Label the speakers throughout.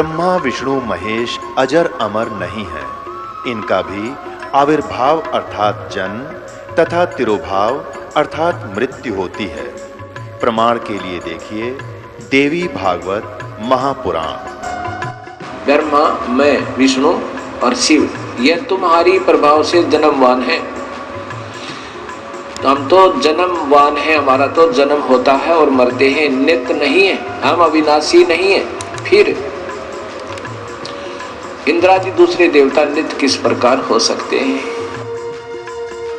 Speaker 1: ब्रह्मा विष्णु महेश अजर अमर नहीं है। इनका भी आविर्भाव अर्थात जन्म तथा तिरोभाव अर्थात मृत्यु होती है। प्रमाण के लिए देखिए देवी भागवत महापुराण।
Speaker 2: ब्रह्मा, मैं, विष्णु और शिव, यह तुम्हारी प्रभाव से जन्मवान है। तो हम तो जन्मवान है, हमारा तो जन्म होता है और मरते हैं, नित्य नहीं है, हम अविनाशी नहीं है। फिर इंद्रादि दूसरे देवता नित्य किस प्रकार हो सकते हैं?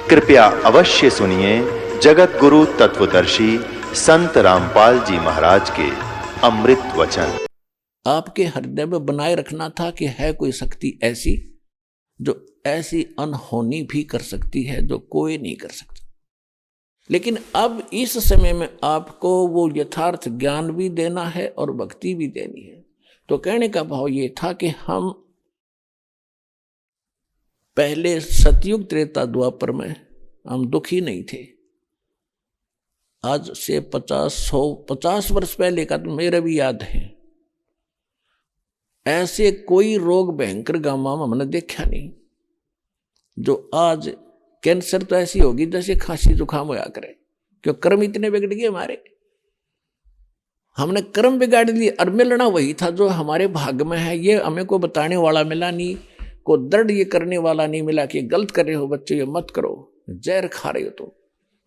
Speaker 1: कृपया अवश्य सुनिए जगत गुरु तत्वदर्शी संत रामपाल जी महाराज के अमृत वचन।
Speaker 3: आपके हृदय में बनाए रखना था कि है कोई शक्ति ऐसी जो ऐसी अनहोनी भी कर सकती है जो कोई नहीं कर सकता। लेकिन अब इस समय में आपको वो यथार्थ ज्ञान भी देना है और भक्ति भी देनी है। तो कहने का भाव ये था कि हम पहले सतयुग त्रेता द्वापर में हम दुखी नहीं थे। आज से 50 वर्ष पहले का तो मेरा भी याद है, ऐसे कोई रोग भयंकर गामा में हमने देखा नहीं। जो आज कैंसर तो ऐसी होगी जैसे खांसी जुकाम होया करे, क्यों कर्म इतने बिगड़ गए हमारे। हमने कर्म बिगाड़ लिए और मिलना वही था जो हमारे भाग्य में है। ये हमें को बताने वाला मिला नहीं, को दर्द ये करने वाला नहीं मिला कि गलत कर रहे हो बच्चे, ये मत करो, जहर खा रहे हो।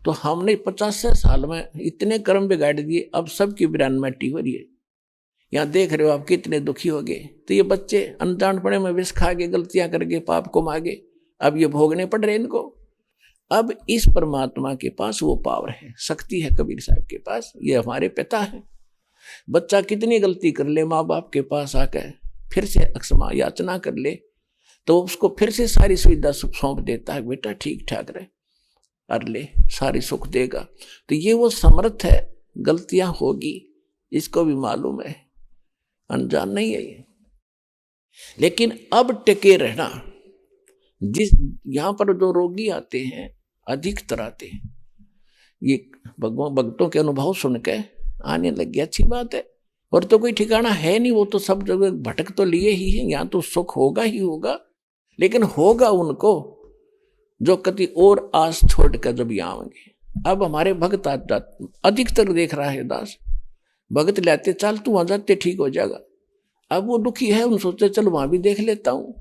Speaker 3: तो हमने 50 साल में इतने कर्म बिगाड़ दिए, अब सबकी बिरानमेटी हो रही है। यहाँ देख रहे हो आप कितने दुखी हो गए। तो ये बच्चे अनजानपने में विष खा के गलतियां करके पाप को मांगे, अब ये भोगने पड़ रहे इनको। अब इस परमात्मा के पास वो पावर है, शक्ति है कबीर साहब के पास, ये हमारे पिता है। बच्चा कितनी गलती कर ले, माँ बाप के पास आकर फिर से अक्षमा याचना कर ले तो उसको फिर से सारी सुविधा सौंप देता है, बेटा ठीक ठाक रहे और ले, सारी सुख देगा। तो ये वो समर्थ है, गलतियां होगी इसको भी मालूम है, अनजान नहीं है ये। लेकिन अब टिके रहना, जिस यहाँ पर जो रोगी आते हैं अधिकतर आते हैं, ये भक्तों के अनुभव सुन के आने लग गया, अच्छी बात है। और तो कोई ठिकाना है नहीं, वो तो सब जगह भटक तो लिए ही है। यहाँ तो सुख होगा ही होगा, लेकिन होगा उनको जो कति और आस छोड़ कर जब यहाँ आएंगे। अब हमारे भक्त अधिकतर देख रहा है दास, भगत लाते चल तू वहां जाते ठीक हो जाएगा। अब वो दुखी है, उन सोचते चलो वहां भी देख लेता हूँ।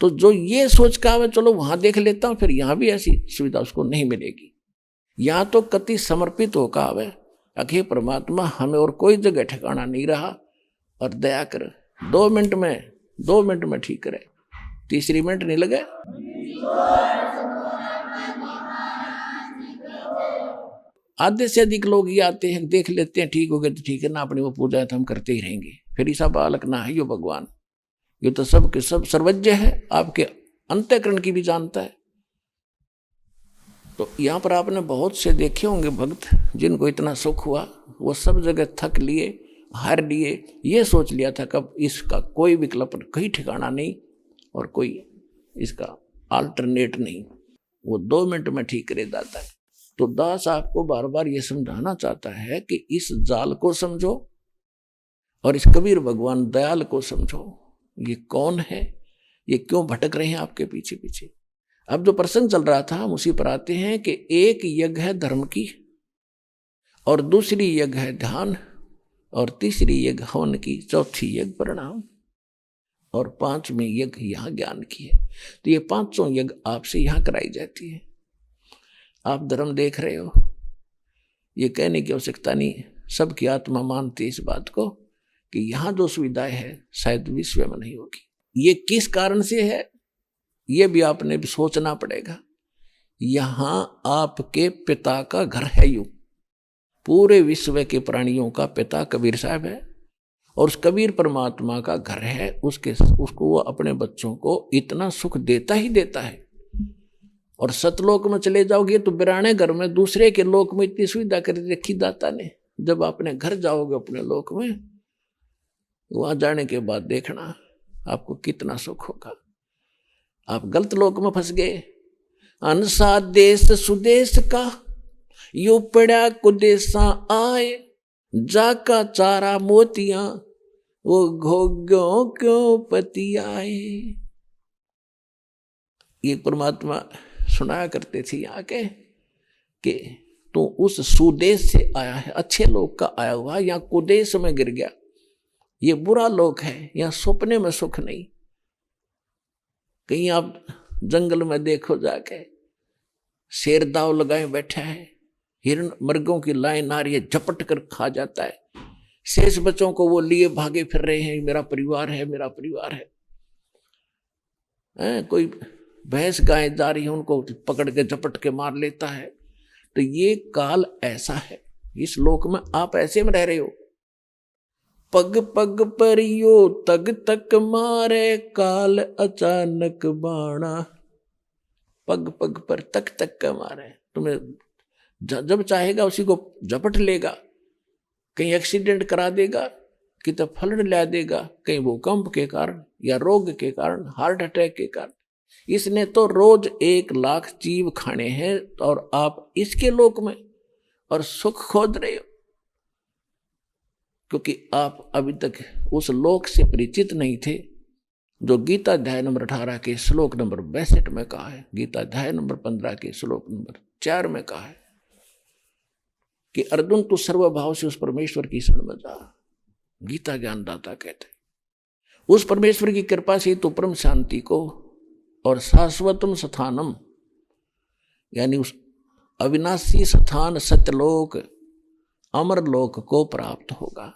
Speaker 3: तो जो ये सोच का है चलो वहां देख लेता हूँ, फिर यहाँ भी ऐसी सुविधा उसको नहीं मिलेगी। यहाँ तो कति समर्पित होकर आवे, अखे परमात्मा हमें और कोई जगह ठिकाना नहीं रहा और दया कर 2 मिनट में ठीक करे, 3 मिनट नहीं लगे। आधे से अधिक लोग ये आते हैं, देख लेते हैं ठीक हो गए तो ठीक है ना, अपनी वो पूजा है तो हम करते ही रहेंगे। फिर ऐसा बालक ना है यो भगवान, ये तो सब के सब सर्वज्ञ है, आपके अंतःकरण की भी जानता है। तो यहाँ पर आपने बहुत से देखे होंगे भक्त जिनको इतना सुख हुआ, वो सब जगह थक लिए, हार लिए, ये सोच लिया था कब इसका कोई विकल्प कहीं ठिकाना नहीं और कोई इसका अल्टरनेट नहीं, वो 2 मिनट में ठीक करे जाता है। तो दास आपको बार बार ये समझाना चाहता है कि इस जाल को समझो और इस कबीर भगवान दयाल को समझो। ये कौन है, ये क्यों भटक रहे हैं आपके पीछे पीछे। अब जो प्रसंग चल रहा था हम उसी पर आते हैं कि एक यज्ञ है धर्म की, और दूसरी यज्ञ है ध्यान, और तीसरी यज्ञ हवन की, चौथी यज्ञ प्रणाम, और 5वीं यज्ञ यहाँ ज्ञान की है। तो ये 5 यज्ञ आपसे यहाँ कराई जाती है। आप धर्म देख रहे हो, ये कहने की आवश्यकता नहीं, सबकी आत्मा मानती है इस बात को कि यहाँ जो सुविधाएं है शायद विश्व में नहीं होगी। ये किस कारण से है ये भी आपने भी सोचना पड़ेगा। यहाँ आपके पिता का घर है, यूं पूरे विश्व के प्राणियों का पिता कबीर साहब है, और उस कबीर परमात्मा का घर है। उसको वो अपने बच्चों को इतना सुख देता ही देता है। और सतलोक में चले जाओगे तो बिराने घर में दूसरे के लोक में इतनी सुविधा कर रखी दाता ने। जब अपने घर जाओगे अपने लोक में, वहां जाने के बाद देखना आपको कितना सुख होगा। आप गलत लोक में फंस गए। अनसा देश सुदेश का यू पड़ा कुदेशा आए, जाका चारा मोतियां वो घोग्यों क्यों पति आए। ये परमात्मा सुनाया करते थे यहाँ के कि तू उस सुदेश से आया है, अच्छे लोग का आया हुआ, यहाँ कुदेश में गिर गया, ये बुरा लोक है, यहाँ सपने में सुख नहीं। कहीं आप जंगल में देखो जाके, शेर दाव लगाए बैठा है, हिरण मर्गों की लाइन आ रही है, झपट कर खा जाता है, शेष बच्चों को वो लिए भागे फिर रहे हैं, मेरा परिवार है, मेरा परिवार है। कोई भैंस गाय जा रही है, उनको पकड़ के झपट के मार लेता है। तो ये काल ऐसा है, इस लोक में आप ऐसे में रह रहे हो। पग पग परियो तग तक मारे, काल अचानक बाणा। पग पग पर तक तक का मारे, तुम्हें जब चाहेगा उसी को झपट लेगा, कहीं एक्सीडेंट करा देगा, कितना फ्लड ला देगा, कहीं भूकंप के कारण या रोग के कारण, हार्ट अटैक के कारण। इसने तो रोज 1 लाख जीव खाने हैं और आप इसके लोक में और सुख खोज रहे हो, क्योंकि आप अभी तक उस लोक से परिचित नहीं थे जो गीता अध्याय नंबर 18 के श्लोक नंबर 62 में कहा है, गीता अध्याय नंबर 15 के श्लोक नंबर 4 में कहा है कि अर्जुन तू सर्वभाव से उस परमेश्वर की शरण में जा। गीता ज्ञानदाता कहते उस परमेश्वर की कृपा से तो परम शांति को और शाश्वतम स्थानम, यानी उस अविनाशी स्थान सत्यलोक अमरलोक को प्राप्त होगा,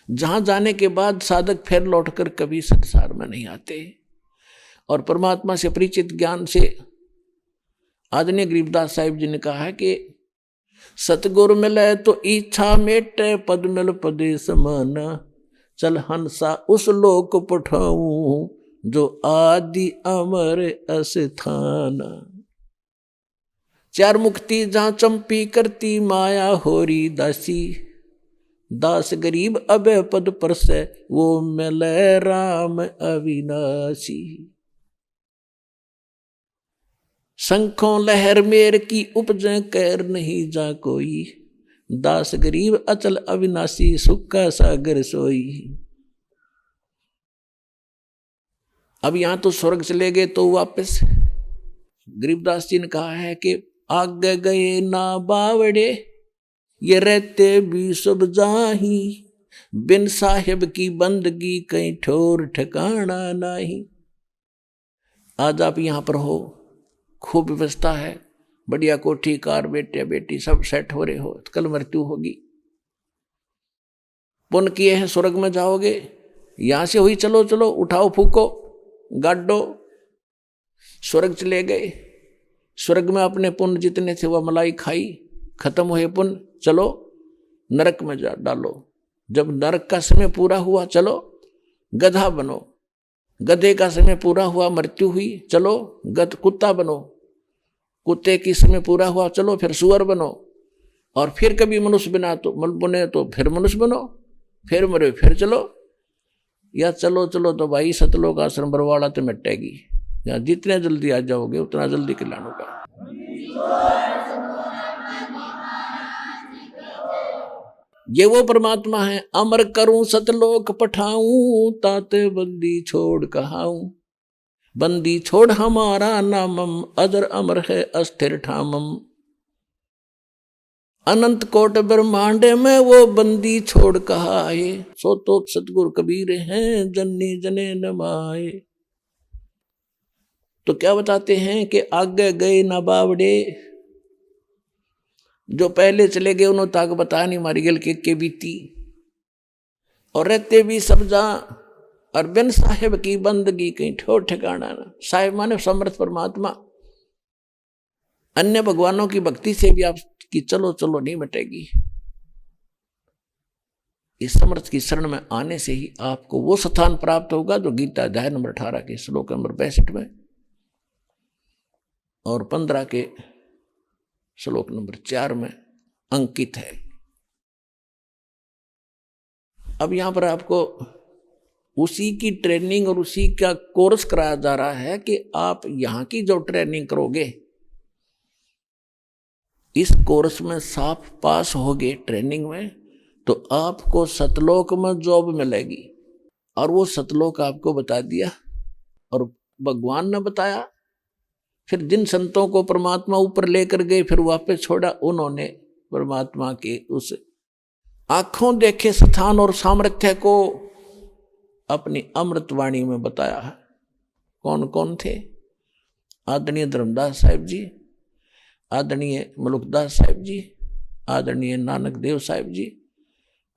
Speaker 3: जहां जाने के बाद साधक फिर लौटकर कभी संसार में नहीं आते। और परमात्मा से परिचित ज्ञान से आदरणीय गरीबदास साहिब जी ने कहा है कि सतगुरु मिले तो इच्छा मेटे, पद मिल पदे समान, चल हंसा उस लोक पठाऊं जो आदि अमर अस्थान। 4 मुक्ति जहां चंपी करती माया होरी दासी, दास गरीब अबे पद पर से वो मिले राम अविनाशी। शंखों लहर मेर की उपजे कैर नहीं जा कोई, दास गरीब अचल अविनाशी सुख का सागर सोई। अब यहां तो स्वर्ग चले गए तो वापस गरीबदास जी ने कहा है कि आगे गए ना बावड़े, ये रहते भी सब जाही, बिन साहिब की बंदगी कहीं ठोर ठिकाना नहीं। आज आप यहां पर हो, खूब व्यवस्था है, बढ़िया कोठी कार बेटे बेटी सब सेट हो रहे हो, कल मृत्यु होगी। पुण्य किए हैं स्वर्ग में जाओगे, यहां से हुई चलो चलो उठाओ फूको गाडो, स्वर्ग चले गए। स्वर्ग में अपने पुण्य जितने थे वह मलाई खाई, खत्म हुए पुण्य, चलो नरक में जा डालो। जब नरक का समय पूरा हुआ चलो गधा बनो, गधे का समय पूरा हुआ मृत्यु हुई, चलो कुत्ता बनो, कुत्ते की समय पूरा हुआ चलो फिर सुअर बनो, और फिर कभी मनुष्य बने तो फिर मनुष्य बनो, फिर मरे फिर चलो, या चलो चलो तो भाई सतलोक आश्रम बरवाड़ा तो मिटेगी। या जितने जल्दी आ जाओगे उतना जल्दी कल्याण होगा। ये वो परमात्मा है, अमर करूं सतलोक पठाऊं, ताते बंदी छोड़ कहाऊं। बंदी छोड़ हमारा नामम, अजर अमर है अस्थिर ठामम। अनंत कोट ब्रह्मांड में वो बंदी छोड़ कहा है, सो तो सतगुरु कबीर हैं जन्नी जने न माए। तो क्या बताते हैं कि आगे गए ना बावड़े, जो पहले चले गए उन्होंने ताक बताया नहीं, मारी गल के बीती। और रहते भी सब जा, और बिन साहिब की बंदगी कहीं ठोर ठिकाना ना। साहिब माने समर्थ परमात्मा, अन्य भगवानों की भक्ति से भी आपकी चलो चलो नहीं मिटेगी। इस समर्थ की शरण में आने से ही आपको वो स्थान प्राप्त होगा जो गीता अध्याय नंबर 18 के श्लोक नंबर 62 में और 15 के श्लोक नंबर 4 में अंकित है। अब यहां पर आपको उसी की ट्रेनिंग और उसी का कोर्स कराया जा रहा है कि आप यहां की जो ट्रेनिंग करोगे, इस कोर्स में साफ पास होगे ट्रेनिंग में, तो आपको सतलोक में जॉब मिलेगी, और वो सतलोक आपको बता दिया और भगवान ने बताया। फिर जिन संतों को परमात्मा ऊपर लेकर गए फिर वापस छोड़ा, उन्होंने परमात्मा के उस आंखों देखे स्थान और सामर्थ्य को अपनी अमृतवाणी में बताया है। कौन कौन थे? आदरणीय धर्मदास साहिब जी, आदरणीय मलुकदास साहिब जी, आदरणीय नानक देव साहिब जी,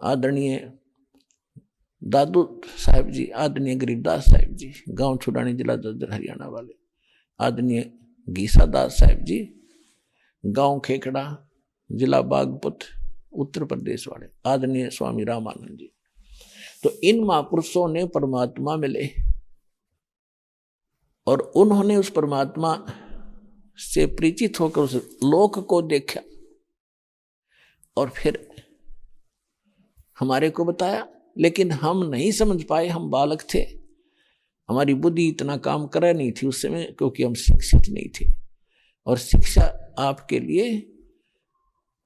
Speaker 3: आदरणीय दादू साहिब जी, आदरणीय गरीबदास साहिब जी, गांव छुड़ानी जिला जज्जर हरियाणा वाले, आदरणीय गीसा दास साहिब जी, गांव खेखड़ा जिला बागपत उत्तर प्रदेश वाले, आदरणीय स्वामी रामानंद जी। तो इन महापुरुषों ने परमात्मा मिले और उन्होंने उस परमात्मा से परिचित होकर उस लोक को देखा और फिर हमारे को बताया, लेकिन हम नहीं समझ पाए, हम बालक थे, हमारी बुद्धि इतना काम कर नहीं थी उस समय, क्योंकि हम शिक्षित नहीं थे। और शिक्षा आपके लिए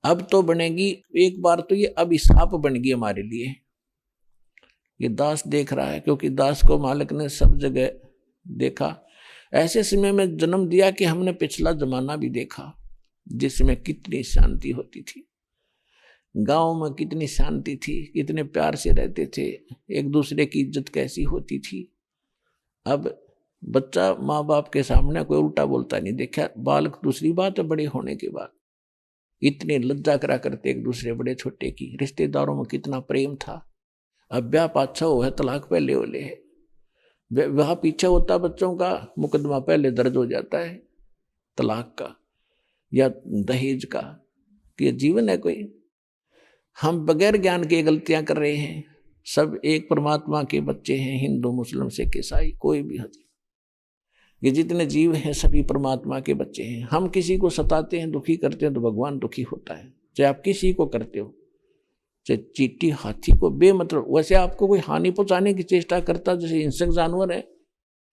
Speaker 3: अब तो बनेगी, एक बार तो ये अभिशाप बन गई हमारे लिए। ये दास देख रहा है, क्योंकि दास को मालिक ने सब जगह देखा। ऐसे समय में जन्म दिया कि हमने पिछला जमाना भी देखा, जिसमें कितनी शांति होती थी, गांव में कितनी शांति थी, कितने प्यार से रहते थे, एक दूसरे की इज्जत कैसी होती थी। अब बच्चा माँ बाप के सामने कोई उल्टा बोलता नहीं देखा। बालक दूसरी बात है, बड़े होने के बाद इतनी लज्जा करा करते एक दूसरे बड़े छोटे की। रिश्तेदारों में कितना प्रेम था। अब ब्याह पाछा हो है, तलाक पहले होले है, वह पीछे होता बच्चों का, मुकदमा पहले दर्ज हो जाता है तलाक का या दहेज का, कि जीवन है कोई। हम बगैर ज्ञान के गलतियां कर रहे हैं। सब एक परमात्मा के बच्चे हैं, हिंदू मुस्लिम सिख ईसाई कोई भी हद, ये जितने जीव हैं सभी परमात्मा के बच्चे हैं। हम किसी को सताते हैं, दुखी करते हैं तो भगवान दुखी होता है। चाहे आप किसी को करते हो, चाहे चींटी हाथी को बेमतलब, वैसे आपको कोई हानि पहुंचाने की चेष्टा करता, जैसे हिंसक जानवर है,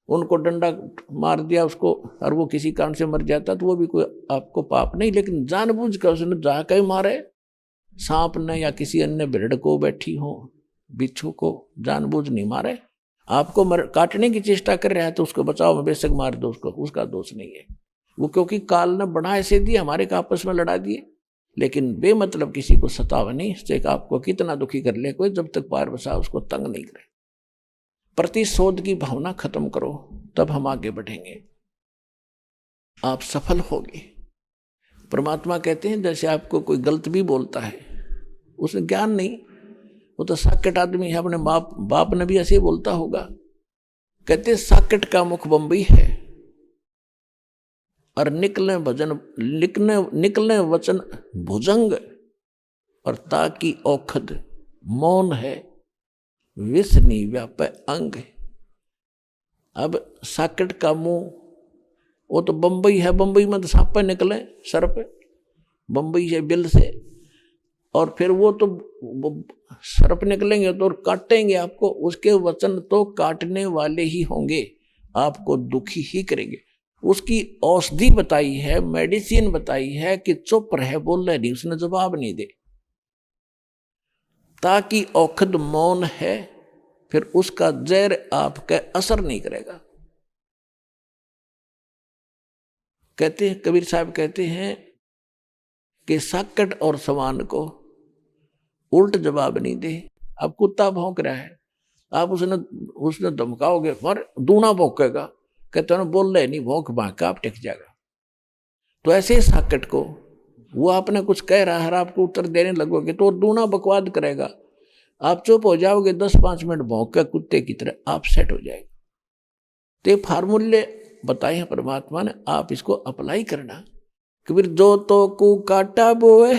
Speaker 3: उनको डंडा मार दिया उसको और वो किसी कारण से मर जाता तो वो भी कोई आपको पाप नहीं। लेकिन जानबूझ कर उसने जाकर मारे, सांप ने या किसी अन्य भेड़ को बैठी हो, बिच्छू को जानबूझ नहीं मारे, आपको काटने की चेष्टा कर रहा है तो उसको बचाओ में बेशक मार दो उसको, उसका दोष नहीं है वो, क्योंकि काल ने बड़ा ऐसे दिया, हमारे का आपस में लड़ा दिए। लेकिन बेमतलब किसी को सतावा नहीं, चाहे आपको कितना दुखी कर ले कोई, जब तक पार बसा उसको तंग नहीं करे। प्रतिशोध की भावना खत्म करो, तब हम आगे बढ़ेंगे, आप सफल होगे। परमात्मा कहते हैं जैसे आपको कोई गलत भी बोलता है, उसे ज्ञान नहीं, वो तो साकेट आदमी है, अपने बाप ने भी ऐसे ही बोलता होगा। कहते साकेट का मुख बंबई है और निकले वचन भुजंग, और ताकि औखद मौन है, विषनी व्यापय अंग। अब साकेट का मुंह वो तो बंबई है, बंबई में तो सांप पे निकले, सर्प बंबई है बिल से, और फिर वो तो सर्प निकलेंगे तो काटेंगे आपको, उसके वचन तो काटने वाले ही होंगे, आपको दुखी ही करेंगे। उसकी औषधि बताई है, मेडिसिन बताई है कि चुप रहे, बोल रहे नहीं, उसने जवाब नहीं दे, ताकि औखद मौन है, फिर उसका जहर आपके असर नहीं करेगा। कहते हैं कबीर साहब कहते हैं कि साकट और सवान को उल्ट जवाब नहीं दे। अब कुत्ता भौंक रहा है, आप उसने धमकाओगे पर दूना भौंकेगा, कहते हैं बोल रहे नहीं, भौंक भांक आप टिक जाएगा। तो ऐसे साकट को वो आपने कुछ कह रहा है, आपको उत्तर देने लगोगे तो दूना बकवाद करेगा, आप चुप हो जाओगे, 10-5 मिनट भौंक कर कुत्ते की तरह आप सेट हो जाएगा। तो फार्मूले बताए हैं परमात्मा ने, आप इसको अप्लाई करना। कबीर जो तो को काटा बोए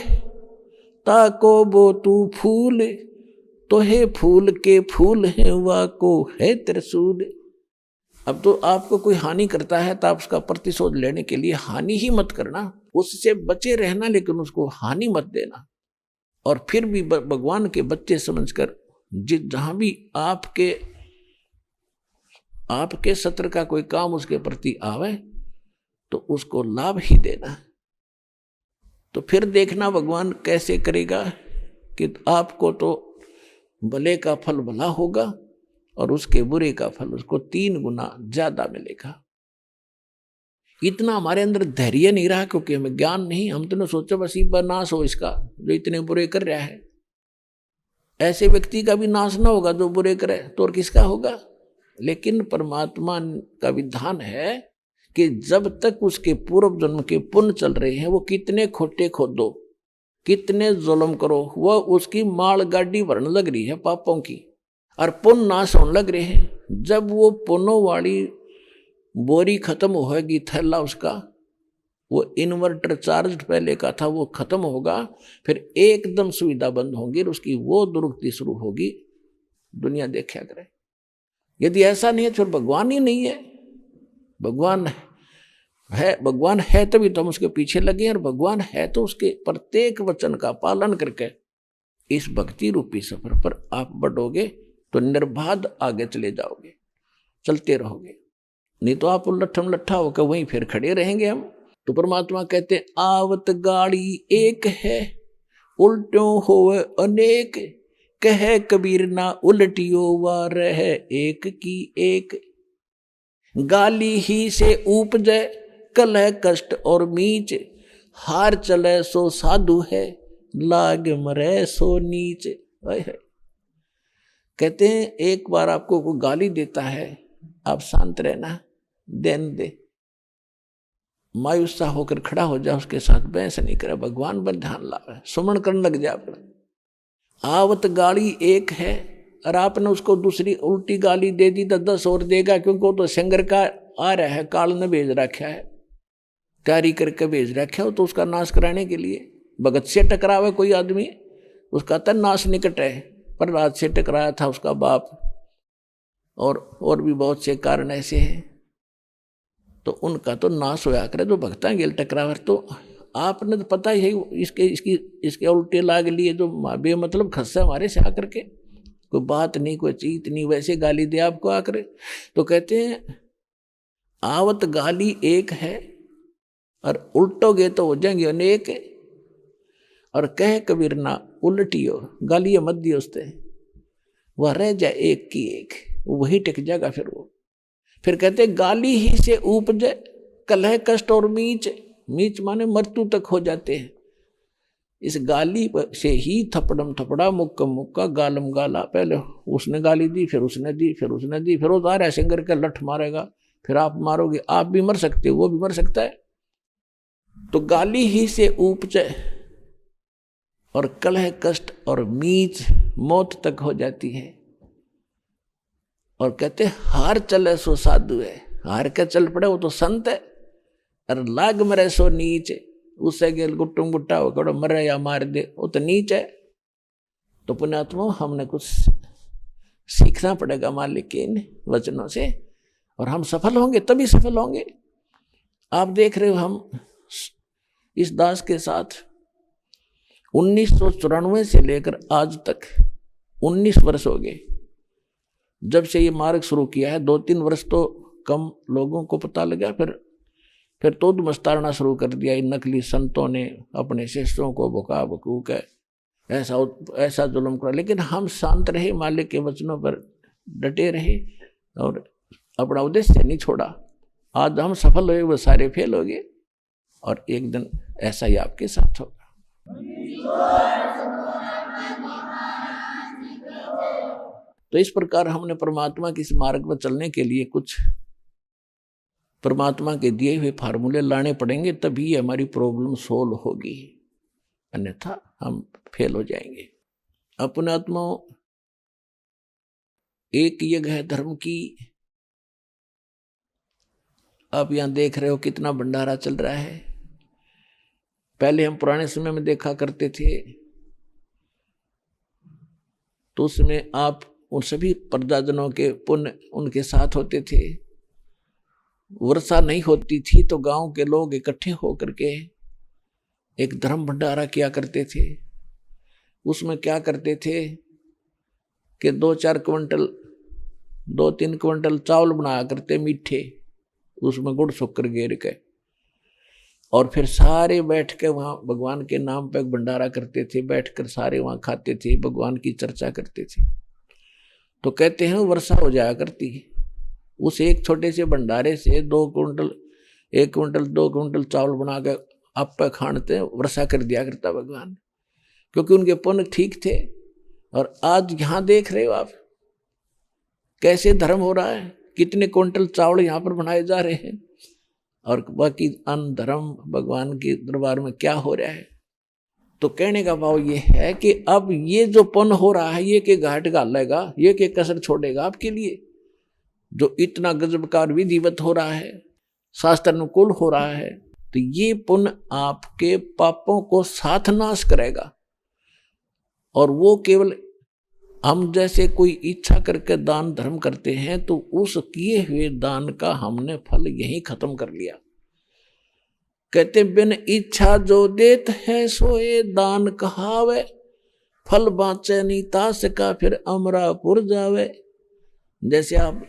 Speaker 3: ताको बो तू फूल, तो है फूल के फूल है वा को है त्रिशूल। अब तो आपको कोई हानि करता है तो आप उसका प्रतिशोध लेने के लिए हानि ही मत करना, उससे बचे रहना, लेकिन उसको हानि मत देना। और फिर भी भगवान के बच्चे समझकर जहां भी आपके सत्र का कोई काम उसके प्रति आवे तो उसको लाभ ही देना। तो फिर देखना भगवान कैसे करेगा, कि आपको तो भले का फल भला होगा और उसके बुरे का फल उसको 3 गुना ज्यादा मिलेगा। इतना हमारे अंदर धैर्य नहीं रहा, क्योंकि हमें ज्ञान नहीं। हम तो सोचो बस ये नाश हो इसका, जो इतने बुरे कर रहा है। ऐसे व्यक्ति का भी नाश ना होगा जो बुरे करे, तो और किसका होगा? लेकिन परमात्मा का विधान है कि जब तक उसके पूर्व जन्म के पुण्य चल रहे हैं, वो कितने खोटे खोदो, कितने जुल्म करो, वो उसकी माल गाड़ी भरने लग रही है पापों की, और पुण्य नाश होने लग रहे हैं। जब वो पुण्यों वाली बोरी खत्म होगी, थैला उसका, वो इन्वर्टर चार्ज पहले का था वो खत्म होगा, फिर एकदम सुविधा बंद होगी और उसकी वो दुर्गति शुरू होगी। दुनिया देखा करे। यदि ऐसा नहीं है तो भगवान ही नहीं है। भगवान है तभी तो हम उसके पीछे लगे हैं, और भगवान है तो उसके प्रत्येक वचन का पालन करके इस भक्ति रूपी सफर पर आप बढ़ोगे तो निर्बाध आगे चले जाओगे, चलते रहोगे। नहीं तो आप उलटम लट्ठा होकर वहीं फिर खड़े रहेंगे हम। तो परमात्मा कहते हैं आवत गाड़ी एक है, उल्टों होवे अनेक, कहे कबीर ना उल्टियो वा रहे एक की एक। गाली ही से उपजे कलह कष्ट और मीच, हार चले सो साधु है, लाग मरे सो नीच। कहते हैं एक बार आपको कोई गाली देता है, आप शांत रहना, देन दे, मायूस सा होकर खड़ा हो जाए, उसके साथ बहस नहीं करे, भगवान पर ध्यान लावे, सुमन करने लग जाए अपना। आवत गाली एक है, और आपने उसको दूसरी उल्टी गाली दे दी तो 10 और देगा, क्योंकि वो तो संगर का आ रहा है, काल ने भेज रखा है, तैयारी करके भेज रखा है, तो उसका नाश कराने के लिए। भगत से टकरावे कोई आदमी, उसका तो नाश निकट है, पर रात से टकराया था उसका बाप, और भी बहुत से कारण ऐसे हैं, तो उनका तो नाश होया करे। जो भक्ता गेल टकरावर, तो आपने तो पता ही है इसके उल्टे लाग लिए, जो बेमतलब खस्सा हमारे से आकर के, कोई बात नहीं, कोई चीत नहीं, वैसे गाली दे आपको आकर। तो कहते हैं आवत गाली एक है, और उल्टोगे तो हो जाएंगे अनेक, और कह कबीर ना उल्टियो, गाली मत दियो उससे, वह रह जाए एक की एक, वही टिक जाएगा फिर वो। फिर कहते गाली ही से उपजे कलह कष्ट और मीच, मीच माने मृत्यु तक हो जाते हैं। इस गाली से ही थपड़म थपड़ा मुक्का मुक्का गालम गाला, पहले उसने गाली दी, फिर उसने दी, फिर उसने दी, फिर वो आ रहा है सिंगर का लठ मारेगा, फिर आप मारोगे, आप भी मर सकते हो, वो भी मर सकता है। तो गाली ही से उपजे और कलह कष्ट और मीच मौत तक हो जाती है। और कहते हार चले सो साधु है, हार के चल पड़े वो तो संत है, और लाग मरे सो नीच, उससे गेल गुट्टुम गुट्टा हो मरे या मार दे, वो तो नीच है। तो पुण्यात्मा हमने कुछ सीखना पड़ेगा मालिक के इन वचनों से, और हम सफल होंगे, तभी सफल होंगे। आप देख रहे हो हम इस दास के साथ 1994 से लेकर आज तक 19 वर्ष हो गए जब से ये मार्ग शुरू किया है। 2-3 वर्ष तो कम लोगों को पता लगा, फिर तो मस्तारना शुरू कर दिया। इन नकली संतों ने अपने शिष्यों को भुका भकूक ऐसा जुल्म करा, लेकिन हम शांत रहे, मालिक के वचनों पर डटे रहे और अपना उद्देश्य नहीं छोड़ा। आज हम सफल हुए, वो सारे फेल हो गए, और एक दिन ऐसा ही आपके साथ होगा। तो इस प्रकार हमने परमात्मा के इस मार्ग पर चलने के लिए कुछ परमात्मा के दिए हुए फार्मूले लाने पड़ेंगे, तभी हमारी प्रॉब्लम सोल्व होगी, अन्यथा हम फेल हो जाएंगे। अपने आत्मा एक यज्ञ है धर्म की। आप यहां देख रहे हो कितना भंडारा चल रहा है। पहले हम पुराने समय में देखा करते थे, तो उसमें आप उन सभी प्रजाजनों के पुण्य उनके साथ होते थे। वर्षा नहीं होती थी तो गांव के लोग इकट्ठे होकर के एक धर्म भंडारा किया करते थे। उसमें क्या करते थे कि 2-4 क्विंटल 2-3 क्विंटल चावल बनाया करते मीठे, उसमें गुड़ शक्कर गेर के, और फिर सारे बैठ के वहाँ भगवान के नाम पे भंडारा करते थे, बैठकर सारे वहाँ खाते थे, भगवान की चर्चा करते थे। तो कहते हैं वर्षा हो जाया करती। उस एक छोटे से भंडारे से 2 कुंटल 1 कुंटल 2 कुंटल चावल बना के आप पे खानते वर्षा कर दिया करता भगवान, क्योंकि उनके पुण्य ठीक थे। और आज यहाँ देख रहे हो आप कैसे धर्म हो रहा है, कितने कुंटल चावल यहाँ पर बनाए जा रहे हैं, और बाकी अन्न धर्म भगवान के दरबार में क्या हो रहा है। तो कहने का भाव ये है कि अब ये जो पुण्य हो रहा है, ये के घाट घालेगा, ये के कसर छोड़ेगा आपके लिए। जो इतना गजबकार विधिवत हो रहा है, शास्त्र अनुकूल हो रहा है, तो ये पुण्य आपके पापों को साथ नाश करेगा। और वो केवल हम जैसे कोई इच्छा करके दान धर्म करते हैं तो उस किए हुए दान का हमने फल यही खत्म कर लिया। कहते बिन इच्छा जो देत है सोए दान कहावे, फल बाँचे नीतास का फिर अमरापुर जावे। जैसे आप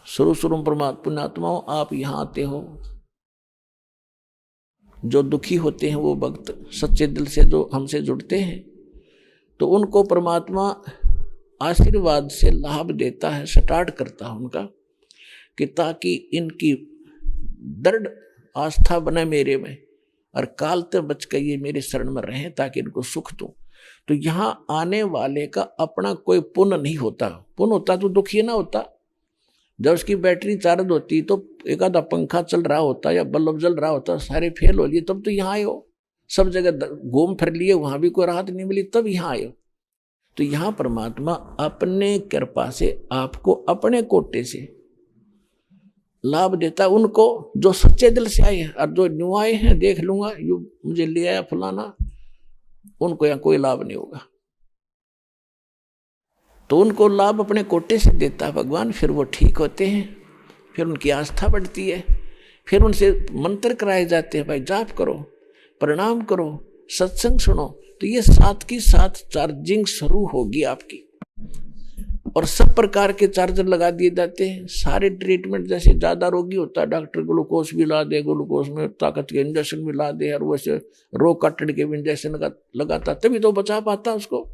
Speaker 3: शुरू में पुण्यात्माओं आप यहाँ आते हो, जो दुखी होते हैं वो भक्त सच्चे दिल से जो हमसे जुड़ते हैं, तो उनको परमात्मा आशीर्वाद से लाभ देता है, स्टार्ट करता है उनका, कि ताकि इनकी दृढ़ आस्था बने मेरे में और काल तक बच के ये मेरे शरण में रहें, ताकि इनको सुख दूं। तो यहाँ आने वाले का अपना कोई पुण्य नहीं होता। पुण्य होता तो दुखी ना होता। जब उसकी बैटरी चार्ज होती तो एक आधा पंखा चल रहा होता या बल्ब जल रहा होता, सारे फेल हो लिए, तब तो यहाँ आए हो। सब जगह घूम फिर लिए, वहां भी कोई राहत नहीं मिली, तब यहाँ आए हो। तो यहाँ परमात्मा अपने कृपा से आपको अपने कोटे से लाभ देता, उनको जो सच्चे दिल से आए हैं। और जो न्यू आए हैं, देख लूंगा यू मुझे ले आया फलाना, उनको यहाँ कोई लाभ नहीं होगा। तो उनको लाभ अपने कोटे से देता है भगवान, फिर वो ठीक होते हैं, फिर उनकी आस्था बढ़ती है, फिर उनसे मंत्र कराए जाते हैं, भाई जाप करो, प्रणाम करो, सत्संग सुनो। तो ये साथ की साथ चार्जिंग शुरू होगी आपकी, और सब प्रकार के चार्जर लगा दिए जाते हैं। सारे ट्रीटमेंट, जैसे ज़्यादा रोगी होता है डॉक्टर ग्लूकोज भी ला दे, ग्लूकोज में ताकत के इंजेक्शन भी ला दे, और वैसे रोग काटने के भी इंजेक्शन लगाता, तभी तो बचा पाता उसको।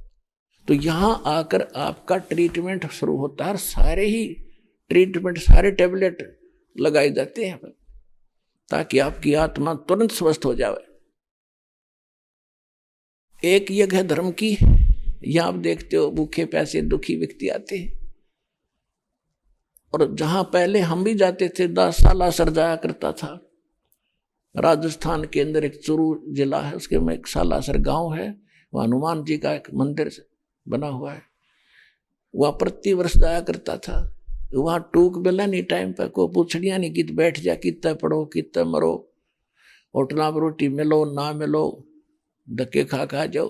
Speaker 3: तो यहाँ आकर आपका ट्रीटमेंट शुरू होता है, सारे ही ट्रीटमेंट, सारे टैबलेट लगाए जाते हैं ताकि आपकी आत्मा तुरंत स्वस्थ हो जाए। एक यज्ञ है धर्म की, यहाँ आप देखते हो भूखे प्यासे दुखी व्यक्ति आते हैं, और जहां पहले हम भी जाते थे, 10 सालासर जाया करता था। राजस्थान के अंदर एक चूरू जिला है, उसके में एक सालासर गांव है, वहाँ हनुमान जी का एक मंदिर बना हुआ है, वहाँ प्रति वर्ष जाया करता था। वहाँ टूक बेला नहीं, टाइम पर को पूछड़िया नहीं कि बैठ जा, कितना पढ़ो कितना मरो, होटल में रोटी मिलो ना मिलो, धक्के खा जाओ।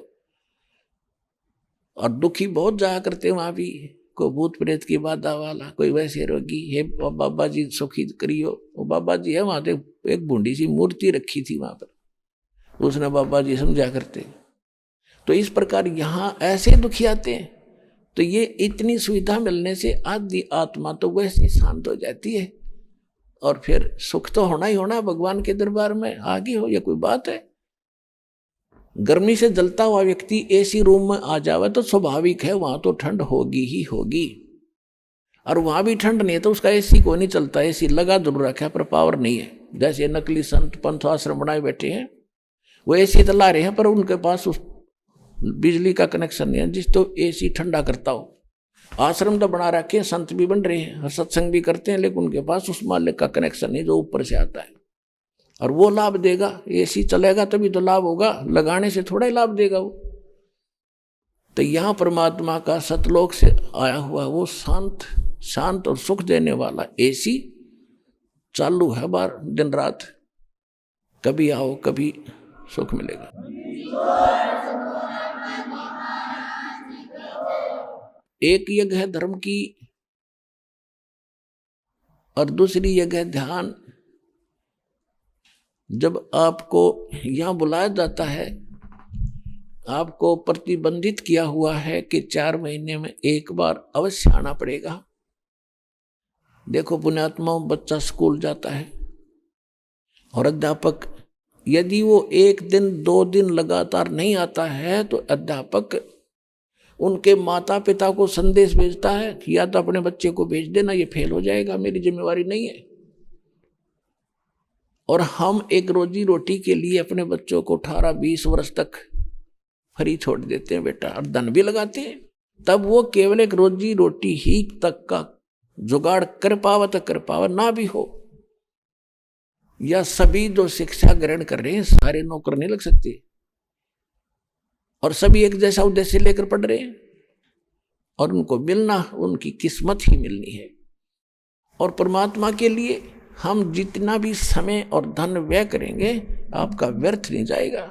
Speaker 3: और दुखी बहुत जाया करते वहाँ भी, कोई भूत प्रेत की बाधा वाला, कोई वैसे रोगी है, बाबा जी सुखी करियो। वो बाबा जी है वहाँ, तो एक बूढ़ी सी मूर्ति रखी थी वहाँ पर, उसने बाबा जी समझा करते। तो इस प्रकार यहाँ ऐसे दुखी आते हैं। तो ये इतनी सुविधा मिलने से आदि आत्मा तो वैसे शांत हो जाती है, और फिर सुख तो होना ही होना भगवान के दरबार में। आगे हो, ये कोई बात है? गर्मी से जलता हुआ व्यक्ति एसी रूम में आ जावे तो स्वाभाविक है, वहां तो ठंड होगी ही होगी। और वहां भी ठंड नहीं है तो उसका एसी को नहीं चलता, एसी लगा जरूर रखा है पर पावर नहीं है। जैसे नकली संत पंथ आश्रम बनाए बैठे हैं, वो एसी तो ला रहे हैं पर उनके पास उस बिजली का कनेक्शन नहीं है जिस तो एसी ठंडा करता हो। आश्रम तो बना रखे हैं, संत भी बन रहे हैं, सत्संग भी करते हैं, लेकिन उनके पास उस मालिक का कनेक्शन नहीं जो ऊपर से आता है, और वो लाभ देगा। एसी चलेगा तभी तो लाभ होगा, लगाने से थोड़ा ही लाभ देगा वो। तो यहाँ परमात्मा का सतलोक से आया हुआ वो शांत और सुख देने वाला एसी चालू है बार दिन रात। कभी आओ कभी सुख मिलेगा। एक यज्ञ है धर्म की, और दूसरी यज्ञ है ध्यान। जब आपको यहाँ बुलाया जाता है, आपको प्रतिबंधित किया हुआ है कि 4 महीने में एक बार अवश्य आना पड़ेगा। देखो पुण्यात्माओं, बच्चा स्कूल जाता है, और अध्यापक यदि वो 1 दिन 2 दिन लगातार नहीं आता है तो अध्यापक उनके माता पिता को संदेश भेजता है कि या तो अपने बच्चे को भेज देना, ये फेल हो जाएगा, मेरी जिम्मेवारी नहीं है। और हम एक रोजी रोटी के लिए अपने बच्चों को 18-20 वर्ष तक फ्री छोड़ देते हैं बेटा, और धन भी लगाते हैं। तब वो केवल एक रोजी रोटी ही तक का जुगाड़ कर पावा तो कर पावा, ना भी हो। या सभी जो शिक्षा ग्रहण कर रहे हैं सारे नौकर नहीं लग सकते, और सभी एक जैसा उद्देश्य लेकर पढ़ रहे हैं, और उनको मिलना उनकी किस्मत ही मिलनी है। और परमात्मा के लिए हम जितना भी समय और धन व्यय करेंगे आपका व्यर्थ नहीं जाएगा।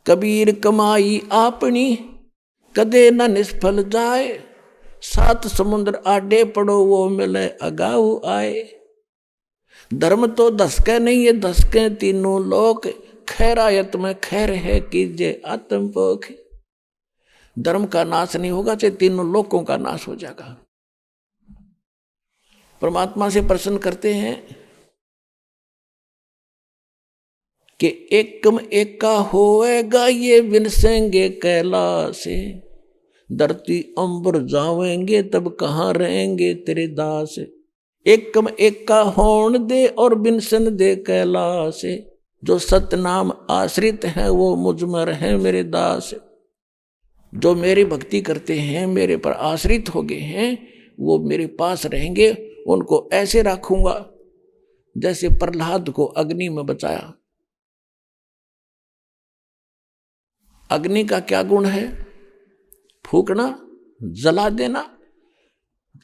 Speaker 3: कबीर कमाई आपनी कदे न निष्फल जाए, 7 समुद्र आडे पड़ो वो मिले अगाऊ आए। धर्म तो धसके नहीं है, धसके तीनों लोक, खैरायत में खैर है कीजिए आत्म पोख। धर्म का नाश नहीं होगा चाहे तीनों लोकों का नाश हो जाएगा। परमात्मा से प्रश्न करते हैं कि एकम एका होएगा ये विनसेंगे कैलासे, धरती अंबर जावेंगे तब कहाँ रहेंगे तेरे दास। एकम एका होन दे और विनसन दे कैलासे, जो सतनाम आश्रित हैं वो मुझमर हैं मेरे दास। जो मेरी भक्ति करते हैं, मेरे पर आश्रित हो गए हैं, वो मेरे पास रहेंगे। उनको ऐसे रखूंगा जैसे प्रहलाद को अग्नि में बचाया। अग्नि का क्या गुण है? फूकना, जला देना।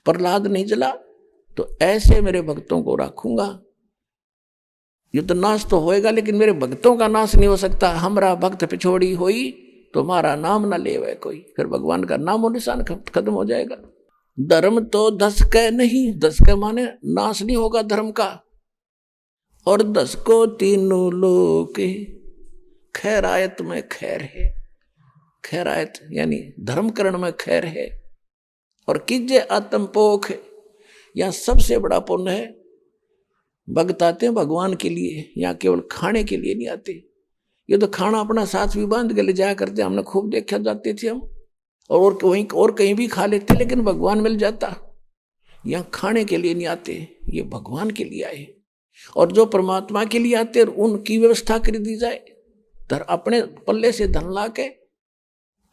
Speaker 3: प्रहलाद नहीं जला, तो ऐसे मेरे भक्तों को रखूंगा। ये तो नाश तो होएगा लेकिन मेरे भक्तों का नाश नहीं हो सकता। हमारा भक्त पिछोड़ी होई तुम्हारा नाम ना लेवे कोई, फिर भगवान का नाम और निशान खत्म हो जाएगा। धर्म तो धसके नहीं, धसके माने नाश नहीं होगा धर्म का। और 10 को तीनों लोक, खैरायत में खैर है। खैरायत यानी धर्मकरण में खैर है। और कीजिए आत्म पोख, यहां सबसे बड़ा पुण्य है। भक्त आते हैं भगवान के लिए, यहाँ केवल खाने के लिए नहीं आते। ये तो खाना अपना साथ भी बांध के ले जाया करते, हमने खूब देखा, जाते थे हम, और वहीं और कहीं भी खा लेते, लेकिन भगवान मिल जाता। यहाँ खाने के लिए नहीं आते, ये भगवान के लिए आए। और जो परमात्मा के लिए आते उनकी व्यवस्था कर दी जाए, अपने पल्ले से धन ला के,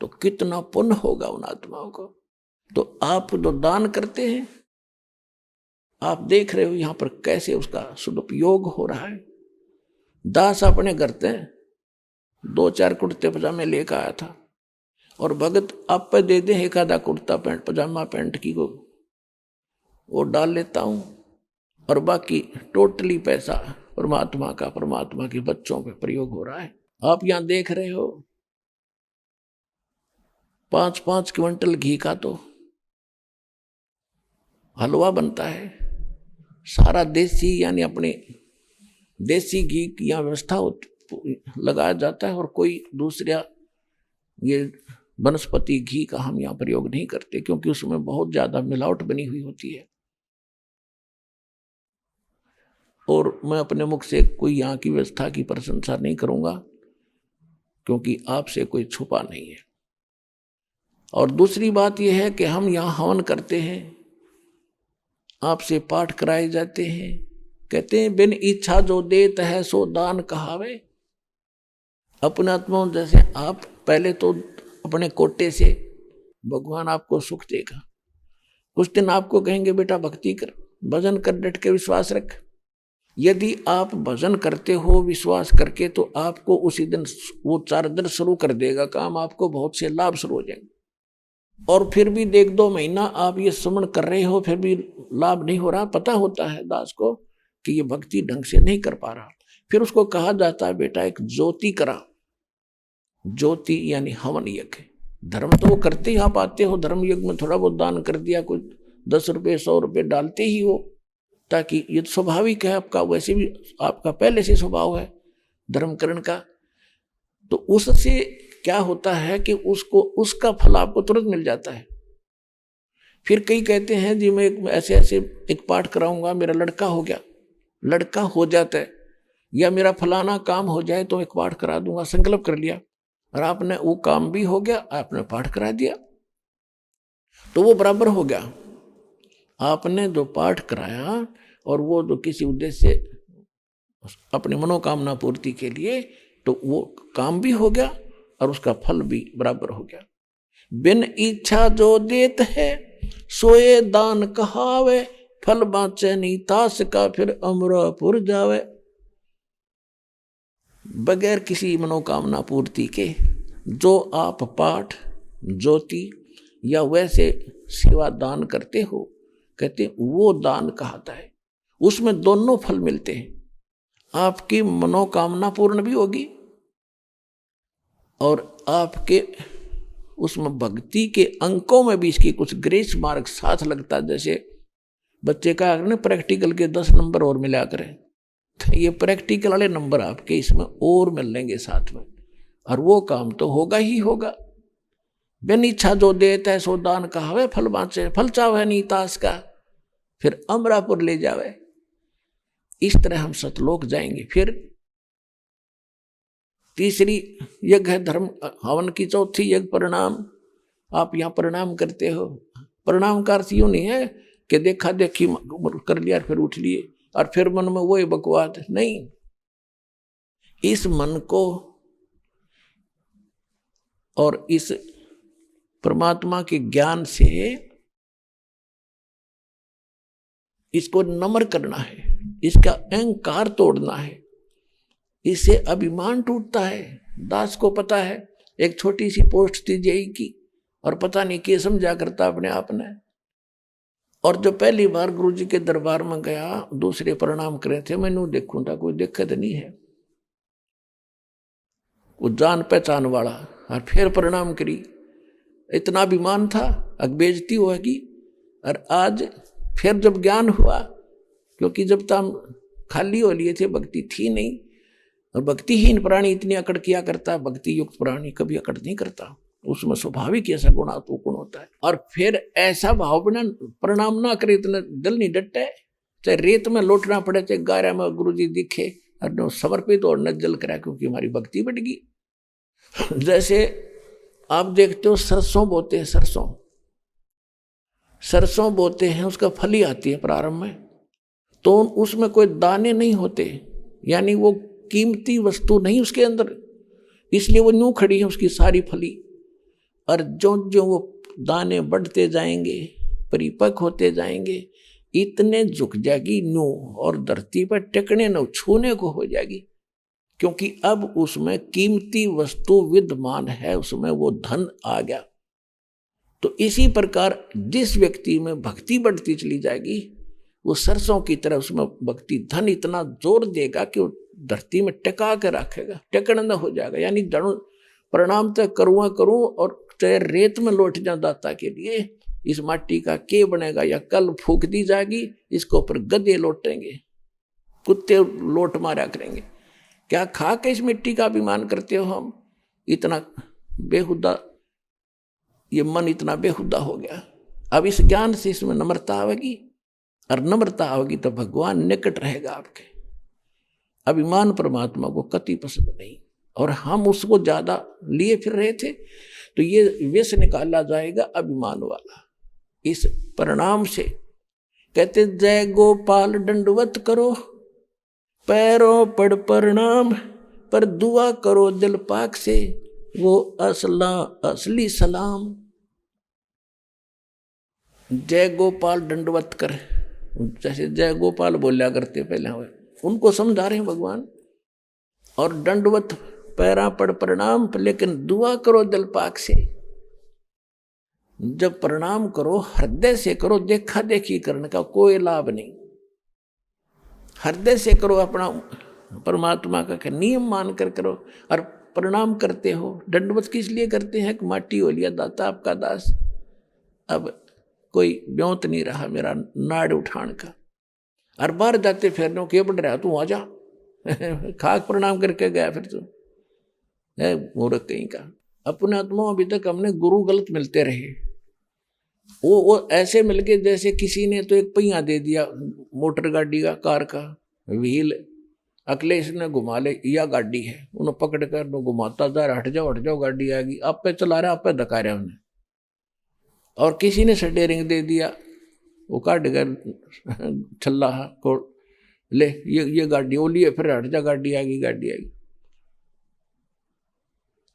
Speaker 3: तो कितना पुण्य होगा उन आत्माओं को। तो आप जो दान करते हैं, आप देख रहे हो यहाँ पर कैसे उसका सदुपयोग हो रहा है। दास अपने घर से 2-4 कुर्ते पजामे लेकर आया था, और भगत आप पे दे दे एक आधा कुर्ता पैंट पजामा पैंट की को वो डाल लेता हूँ, और बाकी टोटली पैसा परमात्मा का, परमात्मा के बच्चों पे प्रयोग हो रहा है। आप यहाँ देख रहे हो 5-5 क्विंटल घी का तो हलवा बनता है। सारा देसी यानी अपने देसी घी की यहाँ व्यवस्था लगाया जाता है, और कोई दूसरा ये वनस्पति घी का हम यहाँ प्रयोग नहीं करते, क्योंकि उसमें बहुत ज्यादा मिलावट बनी हुई होती है। और मैं अपने मुख से कोई यहाँ की व्यवस्था की प्रशंसा नहीं करूंगा, क्योंकि आपसे कोई छुपा नहीं है। और दूसरी बात यह है कि हम यहाँ हवन करते हैं, आपसे पाठ कराए जाते हैं। कहते हैं बिन इच्छा जो देत है सो दान कहावे। अपने आत्मा जैसे आप पहले तो अपने कोटे से भगवान आपको सुख देगा। कुछ दिन आपको कहेंगे बेटा भक्ति कर, भजन कर, डट के विश्वास रख। यदि आप भजन करते हो विश्वास करके, तो आपको उसी दिन वो 4 दिन शुरू कर देगा काम, आपको बहुत से लाभ शुरू हो जाएंगे। और फिर भी 1-2 महीना आप ये सुमन कर रहे हो, फिर भी लाभ नहीं हो रहा। पता होता है दास को कि ये भक्ति ढंग से नहीं कर पा रहा। फिर उसको कहा जाता है बेटा एक ज्योति करा। ज्योति यानी हवन यज्ञ। धर्म तो वो करते ही आप आते हो, धर्म यज्ञ में थोड़ा बहुत दान कर दिया, कुछ 10 रुपये 100 रुपये डालते ही हो, ताकि ये स्वाभाविक है आपका, वैसे भी आपका पहले से स्वभाव है धर्मकरण का। तो उससे क्या होता है कि उसको उसका फल आपको तुरंत मिल जाता है। फिर कई कहते हैं जी मैं ऐसे ऐसे एक पाठ कराऊंगा, मेरा लड़का हो गया, लड़का हो जाता है या मेरा फलाना काम हो जाए तो एक पाठ करा दूंगा, संकल्प कर लिया और आपने वो काम भी हो गया, आपने पाठ करा दिया तो वो बराबर हो गया। आपने जो पाठ कराया और वो जो किसी उद्देश्य से अपनी मनोकामना पूर्ति के लिए, तो वो काम भी हो गया और उसका फल भी बराबर हो गया। बिन इच्छा जो देत है सोए दान कहावे, फल बाँचे नीतास का फिर अमरापुर जावे। बगैर किसी मनोकामना पूर्ति के जो आप पाठ, ज्योति या वैसे सेवा दान करते हो, कहते वो दान कहता है। उसमें दोनों फल मिलते हैं, आपकी मनोकामना पूर्ण भी होगी और आपके उसमें भक्ति के अंकों में भी इसकी कुछ ग्रेस मार्क साथ लगता। जैसे बच्चे का अगर प्रैक्टिकल के 10 नंबर और मिला करें तो ये प्रैक्टिकल वाले नंबर आपके इसमें और मिल लेंगे साथ में, और वो काम तो होगा ही होगा। बिन इच्छा जो देता है सो दान कहावे, फल बाँचे फल चावे नीतास का फिर अमरापुर ले जावे। इस तरह हम सतलोक जाएंगे। फिर तीसरी यज्ञ है धर्म हवन की, चौथी यज्ञ प्रणाम। आप यहाँ प्रणाम करते हो, प्रणाम का अर्थ यूं नहीं है कि देखा देखी कर लिया फिर उठ लिए और फिर मन में वही बकवाद नहीं। इस मन को और इस परमात्मा के ज्ञान से इसको नम्र करना है, इसका अहंकार तोड़ना है, इससे अभिमान टूटता है। दास को पता है एक छोटी सी पोस्ट थी जेई की और पता नहीं क्या समझा करता अपने आप ने। और जो पहली बार गुरुजी के दरबार में गया, दूसरे प्रणाम करे थे, मैंने देखूं था कोई दिक्कत नहीं है, वो जान पहचान वाला, और फिर प्रणाम करी। इतना अभिमान था, बेइज्जती होगी। और आज फिर जब ज्ञान हुआ, क्योंकि जब तक हम खाली हो लिए थे, भक्ति थी नहीं, और भक्तिहीन प्राणी इतनी अकड़ किया करता, भक्ति युक्त प्राणी कभी अकड़ नहीं करता, उसमें स्वाभाविक ऐसा गुण होता है। और फिर ऐसा भाव बिना प्रणाम ना करे, इतना दिल नहीं डटे, चाहे रेत में लौटना पड़े, चाहे गारा में गुरुजी दिखे और समर्पित और नज्जल करा, क्योंकि हमारी भक्ति बढ़ गई। जैसे आप देखते हो सरसों बोते हैं, सरसों बोते हैं, उसका फली आती है प्रारंभ में, तो उसमें कोई दाने नहीं होते, यानी वो कीमती वस्तु नहीं उसके अंदर, इसलिए वो यूं खड़ी है उसकी सारी फली। और जो जो वो दाने बढ़ते जाएंगे, परिपक्व होते जाएंगे, इतने झुक जाएगी न्यू और धरती पर टेकने न छूने को हो जाएगी, क्योंकि अब उसमें कीमती वस्तु विद्यमान है, उसमें वो धन आ गया। तो इसी प्रकार जिस व्यक्ति में भक्ति बढ़ती चली जाएगी, वो सरसों की तरह उसमें भक्ति धन इतना जोर देगा कि वो धरती में टिका के रखेगा, टेकन न हो जाएगा। यानी प्रणाम तो करूँ और चाहे रेत में लौट जाऊं दाता के लिए, इस माटी का के बनेगा, या कल फूक दी जाएगी, इसको ऊपर गधे लौटेंगे, कुत्ते लोट मारा करेंगे। क्या खा के इस मिट्टी का अभिमान करते हो हम? इतना बेहुदा, ये मन इतना बेहुदा हो गया। अब इस ज्ञान से इसमें नम्रता आवेगी, और नम्रता आवेगी तो भगवान निकट रहेगा आपके। अभिमान परमात्मा को कति पसंद नहीं, और हम उसको ज्यादा लिए फिर रहे थे, तो ये विष निकाला जाएगा अभिमान वाला इस परिणाम से। कहते जय गोपाल दंडवत करो, पैरों पड़ प्रणाम, पर दुआ करो दिल पाक से, वो असली सलाम। जय गोपाल दंडवत कर, जैसे जय गोपाल बोलिया करते पहले हुए, उनको समझा रहे हैं भगवान। और दंडवत पैरा पड़ प्रणाम, लेकिन दुआ करो दिल पाक से। जब प्रणाम करो हृदय से करो, देखा देखी करने का कोई लाभ नहीं। हृदय से करो, अपना परमात्मा का नियम मानकर करो। और प्रणाम करते हो, दंडवत किस लिए करते हैं कि माटी हो लिया दाता आपका दास, अब कोई ब्योंत नहीं रहा मेरा नाड़ उठान का। और बाहर जाते फिर के बढ़ रहा, तू आ जा खाक प्रणाम करके गया, फिर तू है मूर्ख कहीं का। अपने आत्मा अभी तक हमने गुरु गलत मिलते रहे, वो ऐसे मिल गए जैसे किसी ने तो एक पहिया दे दिया मोटर गाड़ी का, कार का, व्हील अखिलेश ने घुमा ले, या गाड़ी है, उन्हें पकड़ कर घुमाता जा, हट जाओ गाड़ी आ गई, आप पे चला रहा, आप पे धका रहा उन्हें, और किसी ने स्टीयरिंग दे दिया, वो काट कर छल्ला को ले, ये गाड़ी वो लिए, फिर हट जा, गाड़ी आ गई।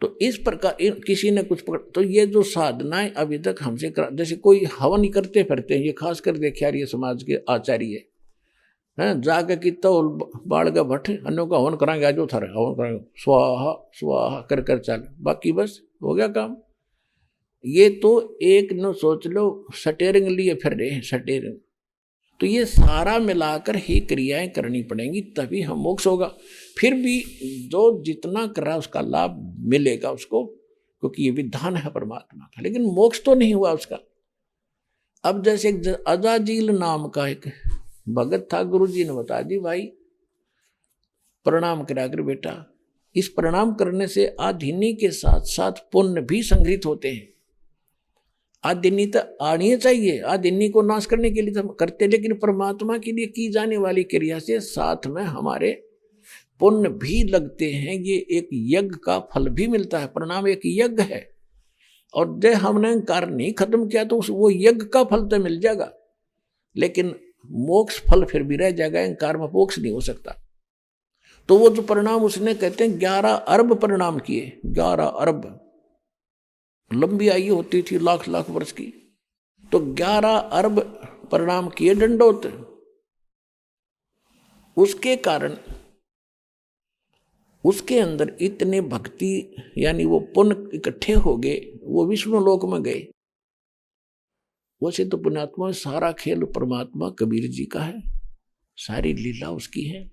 Speaker 3: तो इस प्रकार किसी ने कुछ पकड़, तो ये जो साधनाएं अभी तक हमसे जैसे कोई हवन ही करते फिरते हैं, ये खास कर देखा ये समाज के आचार्य हैं, जाके कितना बाढ़ का भट्ट अन्यों का हवन कराएंगे, आज थारे हवन कराएंगे, स्वाहा स्वाहा कर चल, बाकी बस हो गया काम। ये तो एक न सोच लो स्टीयरिंग लिए फिर रहे हैं, स्टीयरिंग। तो ये सारा मिलाकर ही क्रियाएं करनी पड़ेंगी, तभी हम मोक्ष होगा। फिर भी जो जितना कर रहा उसका लाभ मिलेगा उसको, क्योंकि ये विधान है परमात्मा का, लेकिन मोक्ष तो नहीं हुआ उसका। अब जैसे अजाजील नाम का एक भगत था, गुरु जी ने बता दी, भाई प्रणाम करा कर बेटा, इस प्रणाम करने से आधिनी के साथ साथ पुण्य भी संग्रहित होते हैं। आदिनी तो आनी चाहिए, आदिनी को नाश करने के लिए तो करते, लेकिन परमात्मा के लिए की जाने वाली क्रिया से साथ में हमारे पुण्य भी लगते हैं। ये एक यज्ञ का फल भी मिलता है, प्रणाम एक यज्ञ है, और जब हमने अहंकार नहीं खत्म किया तो वो यज्ञ का फल तो मिल जाएगा, लेकिन मोक्ष फल फिर भी रह जाएगा, अहंकार में मोक्ष नहीं हो सकता। तो वो जो प्रणाम उसने कहते हैं 11 अरब प्रणाम किए, 11 अरब, लंबी आयु होती थी लाख लाख वर्ष की, तो 11 अरब प्रणाम किए दंडोत। उसके कारण उसके अंदर इतने भक्ति यानी वो पुण्य इकट्ठे हो गए, वो विष्णु लोक में गए। वैसे तो पुण्यात्मा सारा खेल परमात्मा कबीर जी का है, सारी लीला उसकी है,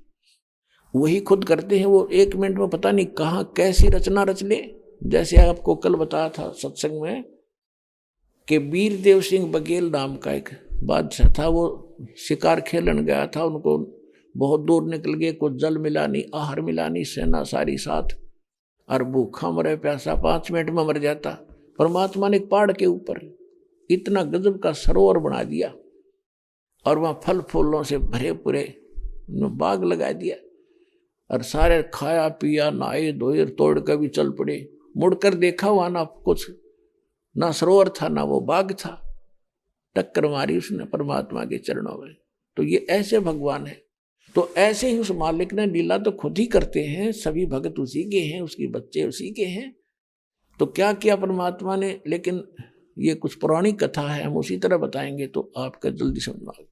Speaker 3: वही खुद करते हैं। वो 1 मिनट में पता नहीं कहाँ कैसी रचना रच ले। जैसे आपको कल बताया था सत्संग में कि वीरदेव सिंह बघेल नाम का एक बादशाह था, वो शिकार खेलन गया था, उनको बहुत दूर निकल गए, कुछ जल मिला नहीं, आहार मिला नहीं, सेना सारी साथ, और भूखा मरे प्यासा 5 मिनट में मर जाता। परमात्मा ने एक पहाड़ के ऊपर इतना गजब का सरोवर बना दिया, और वहाँ फल फूलों से भरे पूरे बाग लगा दिया, और सारे खाया पिया नहाए धोए तोड़ कर भी चल पड़े। मुड़कर देखा वहाँ ना कुछ, ना सरोवर था ना वो बाग था, टक्कर मारी उसने परमात्मा के चरणों में। तो ये ऐसे भगवान है। तो ऐसे ही उस मालिक ने लीला तो खुद ही करते हैं, सभी भगत उसी के हैं, उसके बच्चे उसी के हैं। तो क्या किया परमात्मा ने, लेकिन ये कुछ पौराणिक कथा है, हम उसी तरह बताएंगे तो आपका जल्दी समझ में आएगा।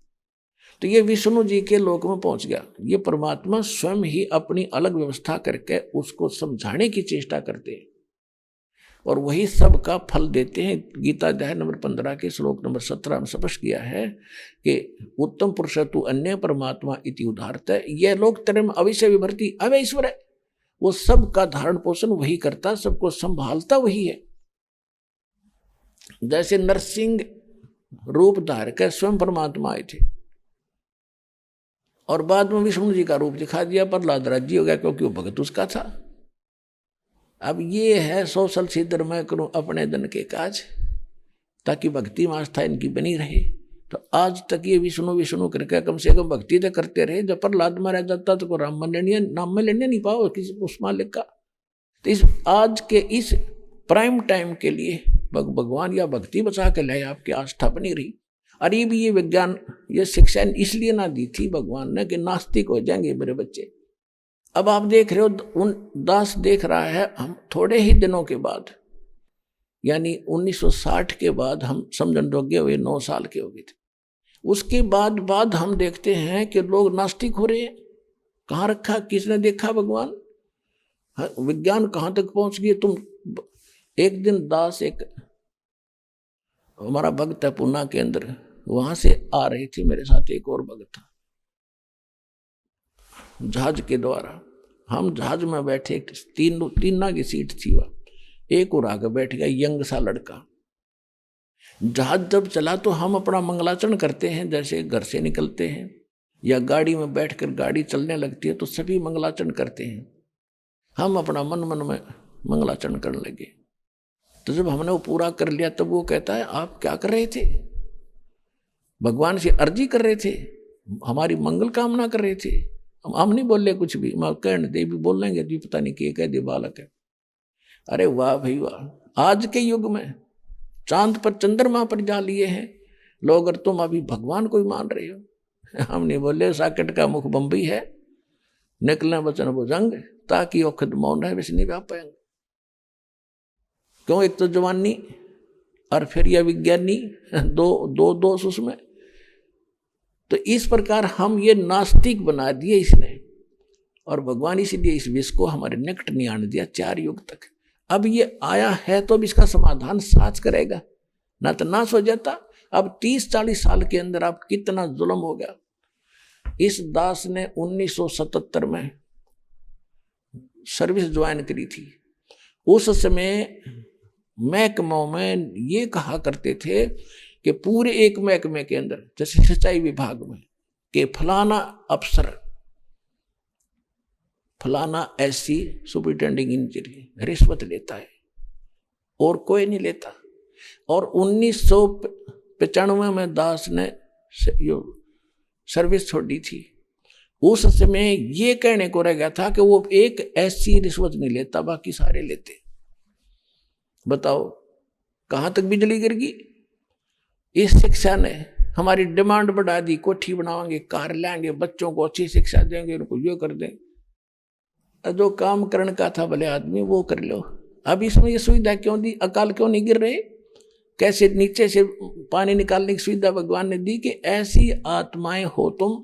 Speaker 3: तो ये विष्णु जी के लोक में पहुंच गया। ये परमात्मा स्वयं ही अपनी अलग व्यवस्था करके उसको समझाने की चेष्टा करते हैं, और वही सब का फल देते हैं। गीता अध्याय नंबर 15 के श्लोक नंबर 17 में स्पष्ट किया है कि उत्तम पुरुष तु अन्य परमात्मा इति उदाहरत है, यह लोक त्रयम् अविश्य विभर्ति अवैश्वर है। वो सब का धारण पोषण वही करता, सबको संभालता वही है। जैसे नरसिंह रूप धार के स्वयं परमात्मा आए थे, और बाद में विष्णु जी का रूप दिखा दिया, प्रहलाद राज्य हो गया क्योंकि वो भगत उसका था। अब ये है सोशल सिद्धर मैं करूं अपने धन के काज, ताकि भक्ति में आस्था इनकी बनी रहे। तो आज तक ये विष्णु विष्णु करके कम से कम भक्ति तो करते रहे। जब प्रहलाद मारा जाता तो राम नाम में लेने नहीं पाओ किसी उस मालिक का। तो इस आज के इस प्राइम टाइम के लिए भगवान या भक्ति बचा के लाए, आपकी आस्था बनी रही। अरे भी ये विज्ञान ये शिक्षा इसलिए ना दी थी भगवान ने कि नास्तिक हो जाएंगे मेरे बच्चे। अब आप देख रहे हो, उन दास देख रहा है, हम थोड़े ही दिनों के बाद यानी 1960 के बाद हम समझन योग्य हुए, 9 साल के हो गए थे। उसके बाद हम देखते हैं कि लोग नास्तिक हो रहे हैं। कहाँ रखा, किसने देखा भगवान? विज्ञान कहाँ तक पहुंच गई। तुम एक दिन दास, एक हमारा भक्त है पूना के अंदर, वहां से आ रही थी मेरे साथ एक और भक्त था, जहाज के द्वारा। हम जहाज में बैठे, तीन की सीट थी, वह एक और आगे बैठ गया यंग सा लड़का। जहाज जब चला तो हम अपना मंगलाचरण करते हैं, जैसे घर से निकलते हैं या गाड़ी में बैठकर गाड़ी चलने लगती है तो सभी मंगलाचरण करते हैं। हम अपना मन में मंगलाचरण करने लगे। तो जब हमने वो पूरा कर लिया तब वो कहता है, आप क्या कर रहे थे? भगवान से अर्जी कर रहे थे, हमारी मंगल कामना कर रहे थे, हम नहीं बोले कुछ भी, मैं कहने दे भी बोलेंगे जी पता नहीं क्या कह दे बालक है। अरे वाह भाई वाह, आज के युग में चांद पर चंद्रमा पर जा लिए हैं लोग, और तुम अभी भगवान को ही मान रहे हो। हम नहीं बोले साकेट का मुख बम्बई है, निकलना वचन भुजंग, ताकि औखद मौन है वैसे नहीं व्याप पाएंगे। क्यों, एक तो जवानी और फिर यह विज्ञानी, दो दोष उसमें। तो इस प्रकार हम ये नास्तिक बना दिए इसने, और भगवान इसलिए इस विष को हमारे निकट नहीं आने दिया 4 युग तक। अब ये आया है तो अब इसका समाधान साच करेगा, ना तो नाश हो जाता। अब 30-40 साल के अंदर आप कितना जुल्म हो गया। इस दास ने 1977 में सर्विस ज्वाइन करी थी। उस समय महकमों में ये कहा करते थे कि पूरे एक महकमे के अंदर, जैसे सिंचाई विभाग में, कि फलाना अफसर, फलाना एससी सुपरिटेंडिंग इंजीनियर रिश्वत लेता है और कोई नहीं लेता। और 1995 में दास ने सर्विस छोड़ी थी। उस समय ये कहने को रह गया था कि वो एक एससी रिश्वत नहीं लेता, बाकी सारे लेते। बताओ कहां तक बिजली गिर गई। इस शिक्षा ने हमारी डिमांड बढ़ा दी, कोठी बनाएंगे, कार लाएंगे, बच्चों को अच्छी शिक्षा देंगे, उनको यो कर देंगे। जो काम करने का था भले आदमी वो कर लो। अब इसमें ये सुविधा क्यों दी, अकाल क्यों नहीं गिर रहे, कैसे नीचे से पानी निकालने की सुविधा भगवान ने दी कि ऐसी आत्माएं हो तुम,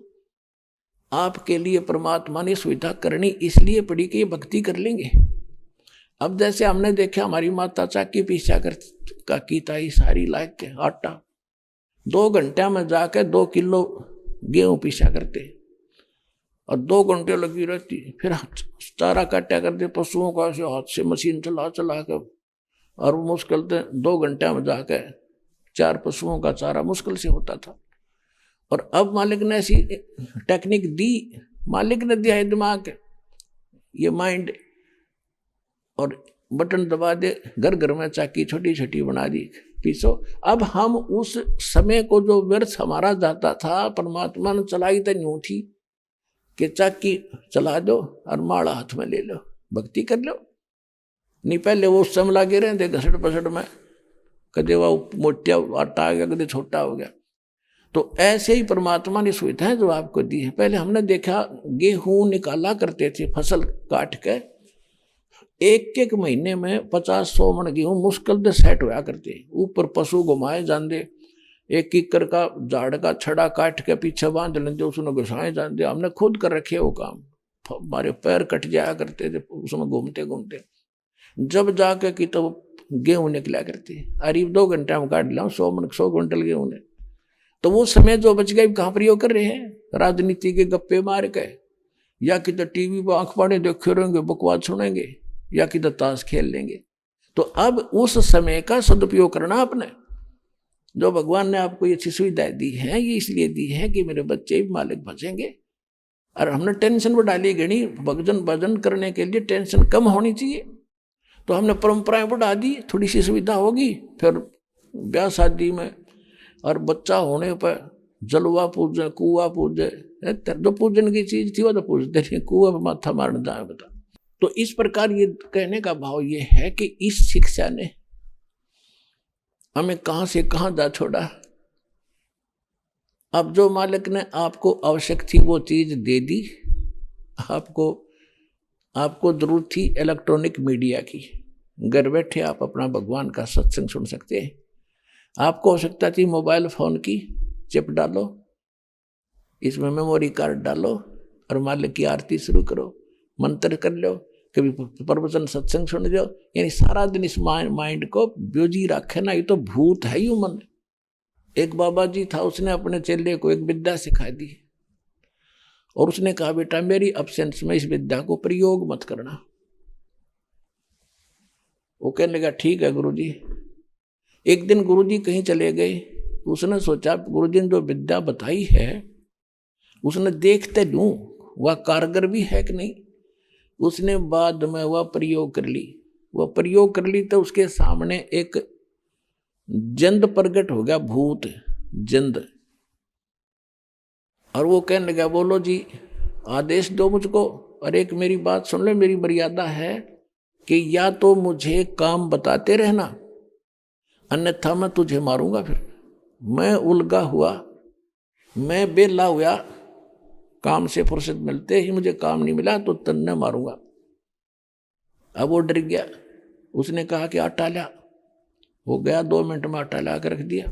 Speaker 3: आपके लिए परमात्मा ने सुविधा करनी इसलिए पड़ी कि ये भक्ति कर लेंगे। अब जैसे हमने देखा हमारी माता चाकी पीछा कर का कीता ही सारी लायक के आटा 2 घंटे में जाके 2 किलो गेहूं पीछा करते, और 2 घंटे लगी रहती। फिर चारा काटा करते पशुओं का, ऐसे हाथ से मशीन चला चला कर, और मुश्किल से 2 घंटे में जाके 4 पशुओं का चारा मुश्किल से होता था। और अब मालिक ने ऐसी टेक्निक दी, मालिक ने दिया है दिमाग, ये माइंड, और बटन दबा दे, घर घर में चाकी छोटी छोटी बना दी, पीसो। अब हम उस समय को जो व्यर्थ हमारा जाता था, परमात्मा ने चलाई तो यूं थी कि चाकी चला दो और माड़ा हाथ में ले लो, भक्ति कर लो। नहीं पहले वो उस समय लगे रहे थे घसड़ पसड़ में, कदे वो मोटा आटा आ गया, कदे छोटा हो गया। तो ऐसे ही परमात्मा ने सुविधाएं जो आपको दी है। पहले हमने देखा गेहूं निकाला करते थे फसल काट के, 1-1 महीने में 50-100 मन गेहूं मुश्किल से सेट होया करते। ऊपर पशु घुमाए जाते, 1 एकड़ का झाड़ का छड़ा काट के पीछे बांध लेते, उसमें घुसाए जाते। हमने खुद कर रखे वो काम, हमारे पैर कट जाया करते थे उसमें घूमते घूमते। जब जाके कि तो गेहूं निकला करते, अरे 2 घंटे में काट लिया 100 क्विंटल गेहूं ने। तो वो समय जो बच गया कहाँ प्रयोग कर रहे हैं, राजनीति के गप्पे मार के, या कि तो टीवी पर आंख पाने देखे रहेंगे, बकवास सुनेंगे, या कि तो ताश खेल लेंगे। तो अब उस समय का सदुपयोग करना आपने, जो भगवान ने आपको ये अच्छी सुविधाएं दी है, ये इसलिए दी है कि मेरे बच्चे भी मालिक बचेंगे। और हमने टेंशन बढ़ा ली गणी, भजन करने के लिए टेंशन कम होनी चाहिए, तो हमने परंपराएं बढ़ा दी, थोड़ी सी सुविधा होगी। फिर ब्याह शादी में और बच्चा होने पर जलवा पूजे, कुआ पूजे, जो पूजन की चीज थी वो तो पूजते नहीं, कुआ पर माथा मारने जाए बता। तो इस प्रकार ये कहने का भाव ये है कि इस शिक्षा ने हमें कहां से कहां जा छोड़ा। अब जो मालिक ने आपको आवश्यक थी वो चीज दे दी, आपको जरूरत थी इलेक्ट्रॉनिक मीडिया की, घर बैठे आप अपना भगवान का सत्संग सुन सकते हैं। आपको आवश्यकता थी मोबाइल फोन की, चिप डालो, इसमें मेमोरी कार्ड डालो और मालिक की आरती शुरू करो, मंत्र कर लो, कभी प्रवचन सत्संग सुन लो। यानी सारा दिन इस माइंड को ब्योजी रखे ना, ये तो भूत है यू मन। एक बाबा जी था, उसने अपने चेले को एक विद्या सिखा दी और उसने कहा बेटा मेरी अब्सेंस में इस विद्या को प्रयोग मत करना। वो कहने लगा ठीक है गुरुजी। एक दिन गुरुजी कहीं चले गए, उसने सोचा गुरुजी ने जो विद्या बताई है उसने देखते लूं वह कारगर भी है कि नहीं। उसने बाद में वह प्रयोग कर ली, तो उसके सामने एक जंद प्रकट हो गया, भूत जंद। और वो कहने लगा बोलो जी आदेश दो मुझको। और एक मेरी बात सुन लो, मेरी मर्यादा है कि या तो मुझे काम बताते रहना, अन्यथा मैं तुझे मारूंगा। फिर मैं उलगा हुआ, मैं बेला हुआ, काम से फुर्सत मिलते ही मुझे काम नहीं मिला तो तन्ने मारूंगा। अब वो डर गया, उसने कहा कि आटा ला। वो गया, 2 मिनट में आटा ला कर रख दिया।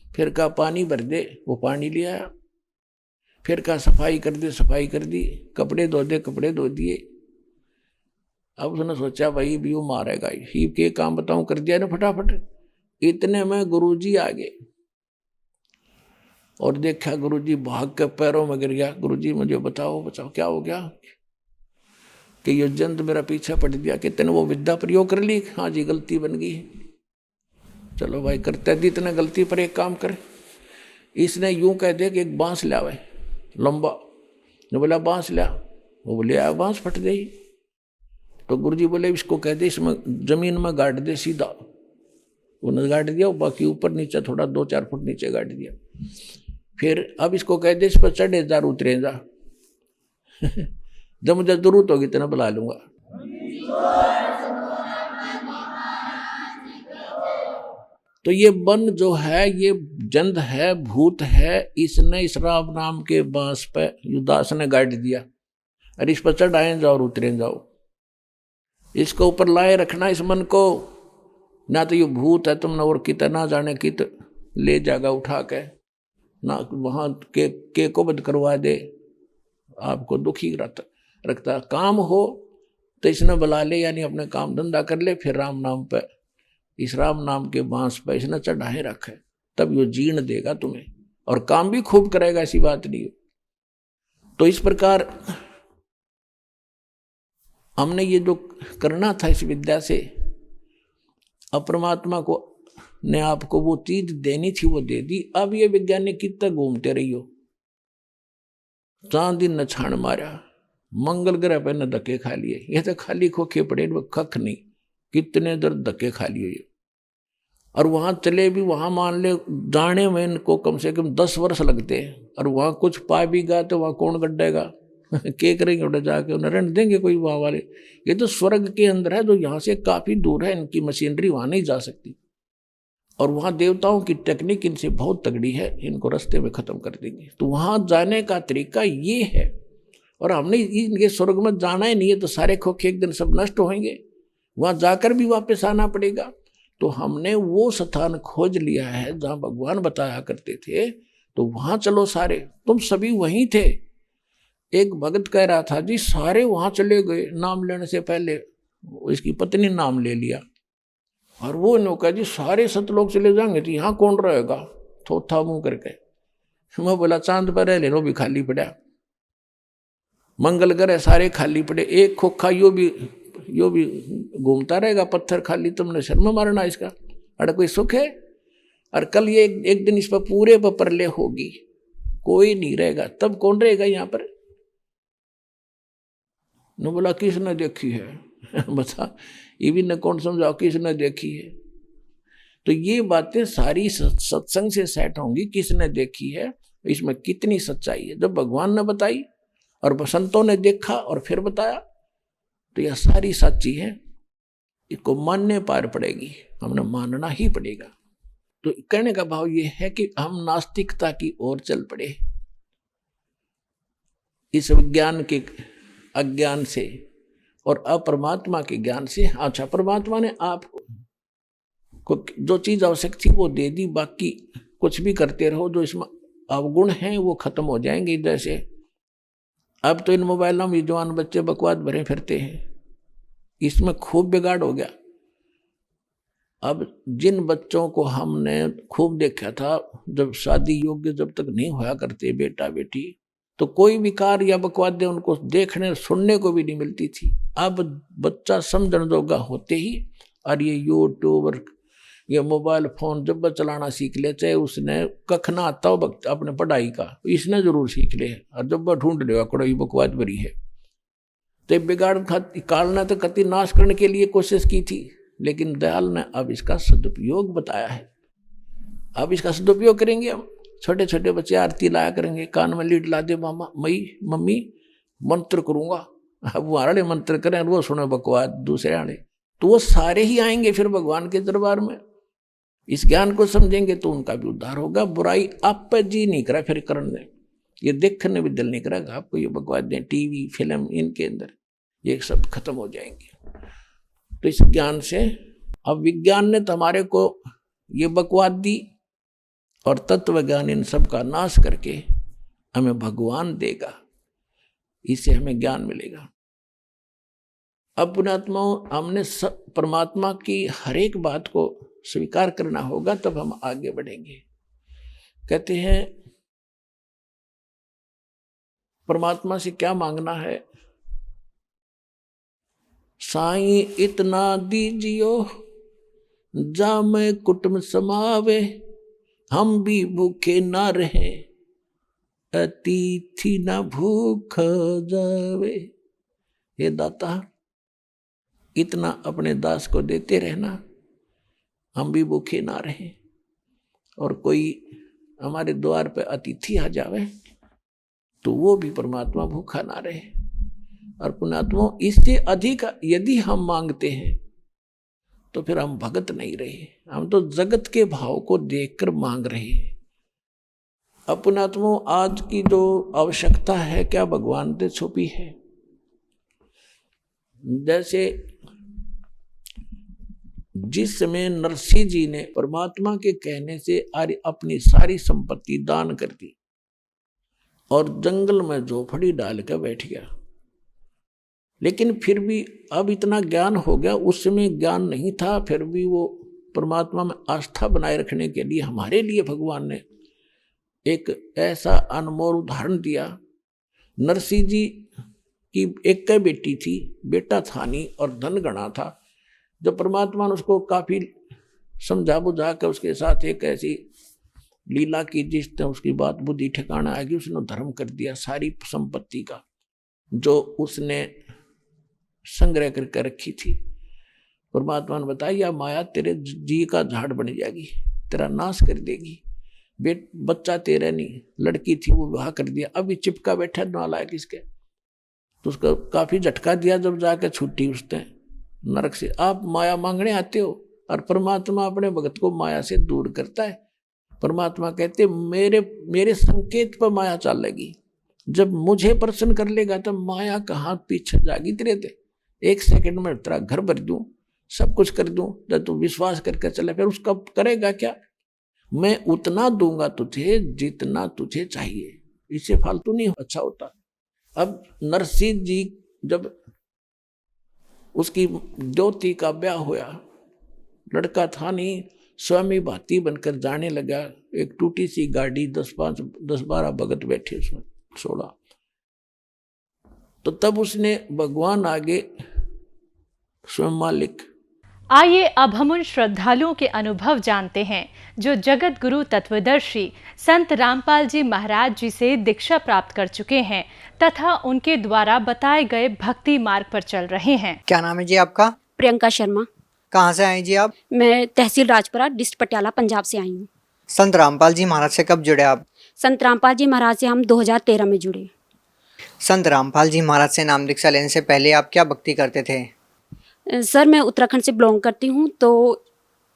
Speaker 3: फिर कहा पानी भर दे, वो पानी ले आया। फिर कहा सफाई कर दे, सफाई कर दी। कपड़े धो दे, कपड़े धो दिए। अब उसने सोचा भाई भी वो मारेगा ही, के काम बताऊं, कर दिया ना फटाफट। इतने में गुरुजी आ गए और देखा गुरुजी भाग के पैरों में गिर गया। गुरुजी मुझे बताओ बताओ क्या हो गया? कि ये जंत मेरा पीछा पड़ गया, कि तेने वो विद्या प्रयोग कर ली? हाँ जी, गलती बन गई। चलो भाई, करते दी इतने गलती पर एक काम करे। इसने यूं कह दिया कि एक बांस ले आवे लंबा। ने बोला बांस लिया, वो बोले आया, बांस फट गई। तो गुरुजी बोले इसको कह दे इसमें जमीन में गाड़ दे सीधा। उन्होंने गाड़ दिया, बाकी ऊपर नीचे थोड़ा 2-4 फुट नीचे गाड़ दिया। फिर अब इसको कह दे इस पर चढ़े जा, उतरे जा। जब मुझे जरूरत होगी तो बुला लूंगा। तो ये बन जो है, ये जंद है, भूत है, इसने इस राम नाम के बांस पे युदास ने गाड़ दिया। अरे इस पर चढ़ाए जाओ और उतरे जाओ। इसको ऊपर लाए रखना इस मन को, ना तो ये भूत है तुमने और कितना जाने कित ले जाएगा उठा के, ना वहां के को बंद करवा दे, आपको दुखी रखता। काम हो तो इसने बुला ले, यानी अपने काम धंधा कर ले, फिर राम नाम पे, इस राम नाम के बांस पे इसने चढ़ाए रखे, तब यो जीण देगा तुम्हें और काम भी खूब करेगा, ऐसी बात नहीं। तो इस प्रकार हमने ये जो करना था इस विद्या से, अपरमात्मा को ने आपको वो चीज देनी थी वो दे दी। अब ये वैज्ञानिक कितना घूमते रही हो, चांद दिन न छाण मारा, मंगल ग्रह पर न धक्के खा लिए। ये तो खाली खोखे पड़े, कख नहीं, कितने दर धक्के खा लिए। और वहां चले भी, वहां मान ले जाने में इनको कम से कम 10 वर्ष लगते हैं, और वहां कुछ पा भी गया तो वहां कौन गड्ढेगा? के करेंगे उधर जाके, उन्हें रहने देंगे कोई वहां वाले? ये तो स्वर्ग के अंदर है, जो यहाँ से काफी दूर है, इनकी मशीनरी वहां नहीं जा सकती। और वहां देवताओं की टेक्निक इनसे बहुत तगड़ी है, इनको रास्ते में खत्म कर देंगे। तो वहां जाने का तरीका ये है। और हमने इनके स्वर्ग में जाना ही नहीं है, तो सारे खोखे एक दिन सब नष्ट होंगे, वहां जाकर भी वापस आना पड़ेगा। तो हमने वो स्थान खोज लिया है जहां भगवान बताया करते थे, तो वहां चलो सारे, तुम सभी वहीं थे। एक भगत कह रहा था जी सारे वहां चले गए, नाम लेने से पहले इसकी पत्नी नाम ले लिया। और वो नौका जी सारे सतलोक चले जाएंगे तो यहाँ कौन रहेगा? थोथा मुंह करके मैं बोला चांद पर रह ले, वो भी खाली पड़ा। मंगल ग्रह सारे खाली पड़े, एक खोखा यो भी घूमता रहेगा, पत्थर खाली, तुमने शर्म मारना इसका, अरे कोई सुख है? और कल ये एक दिन इस पर पूरे पर प्रलय होगी, कोई नहीं रहेगा, तब कौन रहेगा यहाँ पर? न बोला किसने देखी है? बता, ये भी न कौन समझाओ किसने देखी है? तो ये बातें सारी सत्संग से सेट होंगी, किसने देखी है, इसमें कितनी सच्चाई है। जब भगवान ने बताई और संतों ने देखा और फिर बताया, तो यह सारी सच्ची है, इसको मानने पार पड़ेगी, हमने मानना ही पड़ेगा। तो कहने का भाव यह है कि हम नास्तिकता की ओर चल पड़े, इस विज्ञान के अज्ञान से और अपरमात्मा के ज्ञान से। अच्छा, परमात्मा ने आपको जो चीज आवश्यक थी वो दे दी, बाकी कुछ भी करते रहो, जो इसमें अवगुण हैं वो खत्म हो जाएंगे। जैसे अब तो इन मोबाइलों में जवान बच्चे बकवास भरे फिरते हैं, इसमें खूब बिगाड़ हो गया। अब जिन बच्चों को हमने खूब देखा था, जब शादी योग्य जब तक नहीं होया करते बेटा बेटी, तो कोई विकार या बकवाद उनको देखने सुनने को भी नहीं मिलती थी। अब बच्चा समझने जोगा होते ही, और ये यूट्यूब और ये मोबाइल फोन जब चलाना सीख ले, चाहे उसने कख ना आता हो अपने पढ़ाई का, इसने जरूर सीख ले, और जब वह ढूंढ लेगा कोई बकवाद भरी है। तो बिगाड़ कालना तो कति नाश करने के लिए कोशिश की थी, लेकिन दयाल ने अब इसका सदुपयोग बताया है। अब इसका सदुपयोग करेंगे हम। छोटे छोटे बच्चे आरती लाया करेंगे, कान में लीड ला दे, मामा मम्मी मंत्र करूंगा, अब वो आड़े मंत्र करें और वो सुने बकवास दूसरे आड़े, तो वो सारे ही आएंगे फिर भगवान के दरबार में। इस ज्ञान को समझेंगे तो उनका भी उद्धार होगा। बुराई आप पर जी नहीं करा फिर करने दें, ये देखने भी दिल नहीं करेगा आपको, ये बकवास दें टीवी फिल्म इनके अंदर ये सब खत्म हो जाएंगे। तो इस ज्ञान से अब विज्ञान ने तो हमारे को ये बकवास दी और तत्व ज्ञान इन सब का नाश करके हमें भगवान देगा, इससे हमें ज्ञान मिलेगा। अब पुण्यात्माओं, हमने परमात्मा की हर एक बात को स्वीकार करना होगा, तब हम आगे बढ़ेंगे। कहते हैं परमात्मा से क्या मांगना है, साईं इतना दीजियो जामे कुटुंब समावे, हम भी भूखे ना रहे अतिथि ना भूख जावे। ये दाता इतना अपने दास को देते रहना, हम भी भूखे ना रहे, और कोई हमारे द्वार पे अतिथि आ जावे तो वो भी परमात्मा भूखा ना रहे। और पुण्यात्मा, इससे अधिक यदि हम मांगते हैं तो फिर हम भगत नहीं रहे, हम तो जगत के भाव को देखकर मांग रहे हैं। अब पुण्यात्मा, आज की जो आवश्यकता है क्या भगवान से छुपी है। जैसे जिस समय नरसिंह जी ने परमात्मा के कहने से अपनी सारी संपत्ति दान कर दी और जंगल में झोपड़ी डाल कर बैठ गया, लेकिन फिर भी अब इतना ज्ञान हो गया, उस समय ज्ञान नहीं था, फिर भी वो परमात्मा में आस्था बनाए रखने के लिए हमारे लिए भगवान ने एक ऐसा अनमोल उदाहरण दिया। नरसिंह जी की एक बेटी थी, बेटा था नहीं और धन गणा था। जब परमात्मा ने उसको काफी समझा बुझा कर उसके साथ एक ऐसी लीला की जिससे उसकी बात बुद्धि ठिकाना आ गई, उसने धर्म कर दिया सारी संपत्ति का जो उसने संग्रह करके रखी थी। परमात्मा ने बताया, माया तेरे जी का झाड़ बन जाएगी, तेरा नाश कर देगी। बच्चा तेरा नहीं, लड़की थी वो विवाह कर दिया, अभी चिपका बैठा नालायक इसके, तो उसका काफी झटका दिया। जब जाकर छुट्टी उसने नरक से, आप माया मांगने आते हो और परमात्मा अपने भगत को माया से दूर करता है। परमात्मा कहते मेरे संकेत पर माया चलेगी, जब मुझे प्रसन्न कर लेगा तब माया कहाँ पीछे जागी तेरे थे। एक सेकंड में तेरा घर भर दूं, सब कुछ कर दूं, जब तू विश्वास करके चले, फिर उसका करेगा क्या। मैं उतना दूंगा तुझे जितना तुझे चाहिए, इससे फालतू नहीं अच्छा होता। अब नरसिंह जी जब उसकी ज्योति का ब्याह होया, लड़का था नहीं, स्वामी भाती बनकर जाने लगा। एक टूटी सी गाड़ी, 10-12 भगत बैठे उसमें 16, तो तब उसने भगवान आगे स्वयं मालिक।
Speaker 4: आइए अब हम उन श्रद्धालुओं के अनुभव जानते हैं जो जगत गुरु तत्वदर्शी संत रामपाल जी महाराज जी से दीक्षा प्राप्त कर चुके हैं तथा उनके द्वारा बताए गए भक्ति मार्ग पर चल रहे हैं।
Speaker 5: क्या नाम है जी आपका?
Speaker 6: प्रियंका शर्मा।
Speaker 5: कहाँ से आई जी आप?
Speaker 6: मैं तहसील राजपुरा, डिस्ट्रिक्ट पटियाला, पंजाब से आई हूँ।
Speaker 5: संत रामपाल जी महाराज से कब जुड़े आप?
Speaker 6: संत रामपाल जी महाराज से हम 2013 में जुड़े।
Speaker 5: संत रामपाल जी महाराज से नाम दीक्षा लेने से पहले आप क्या भक्ति करते थे?
Speaker 6: सर, मैं उत्तराखंड से बिलोंग करती हूँ, तो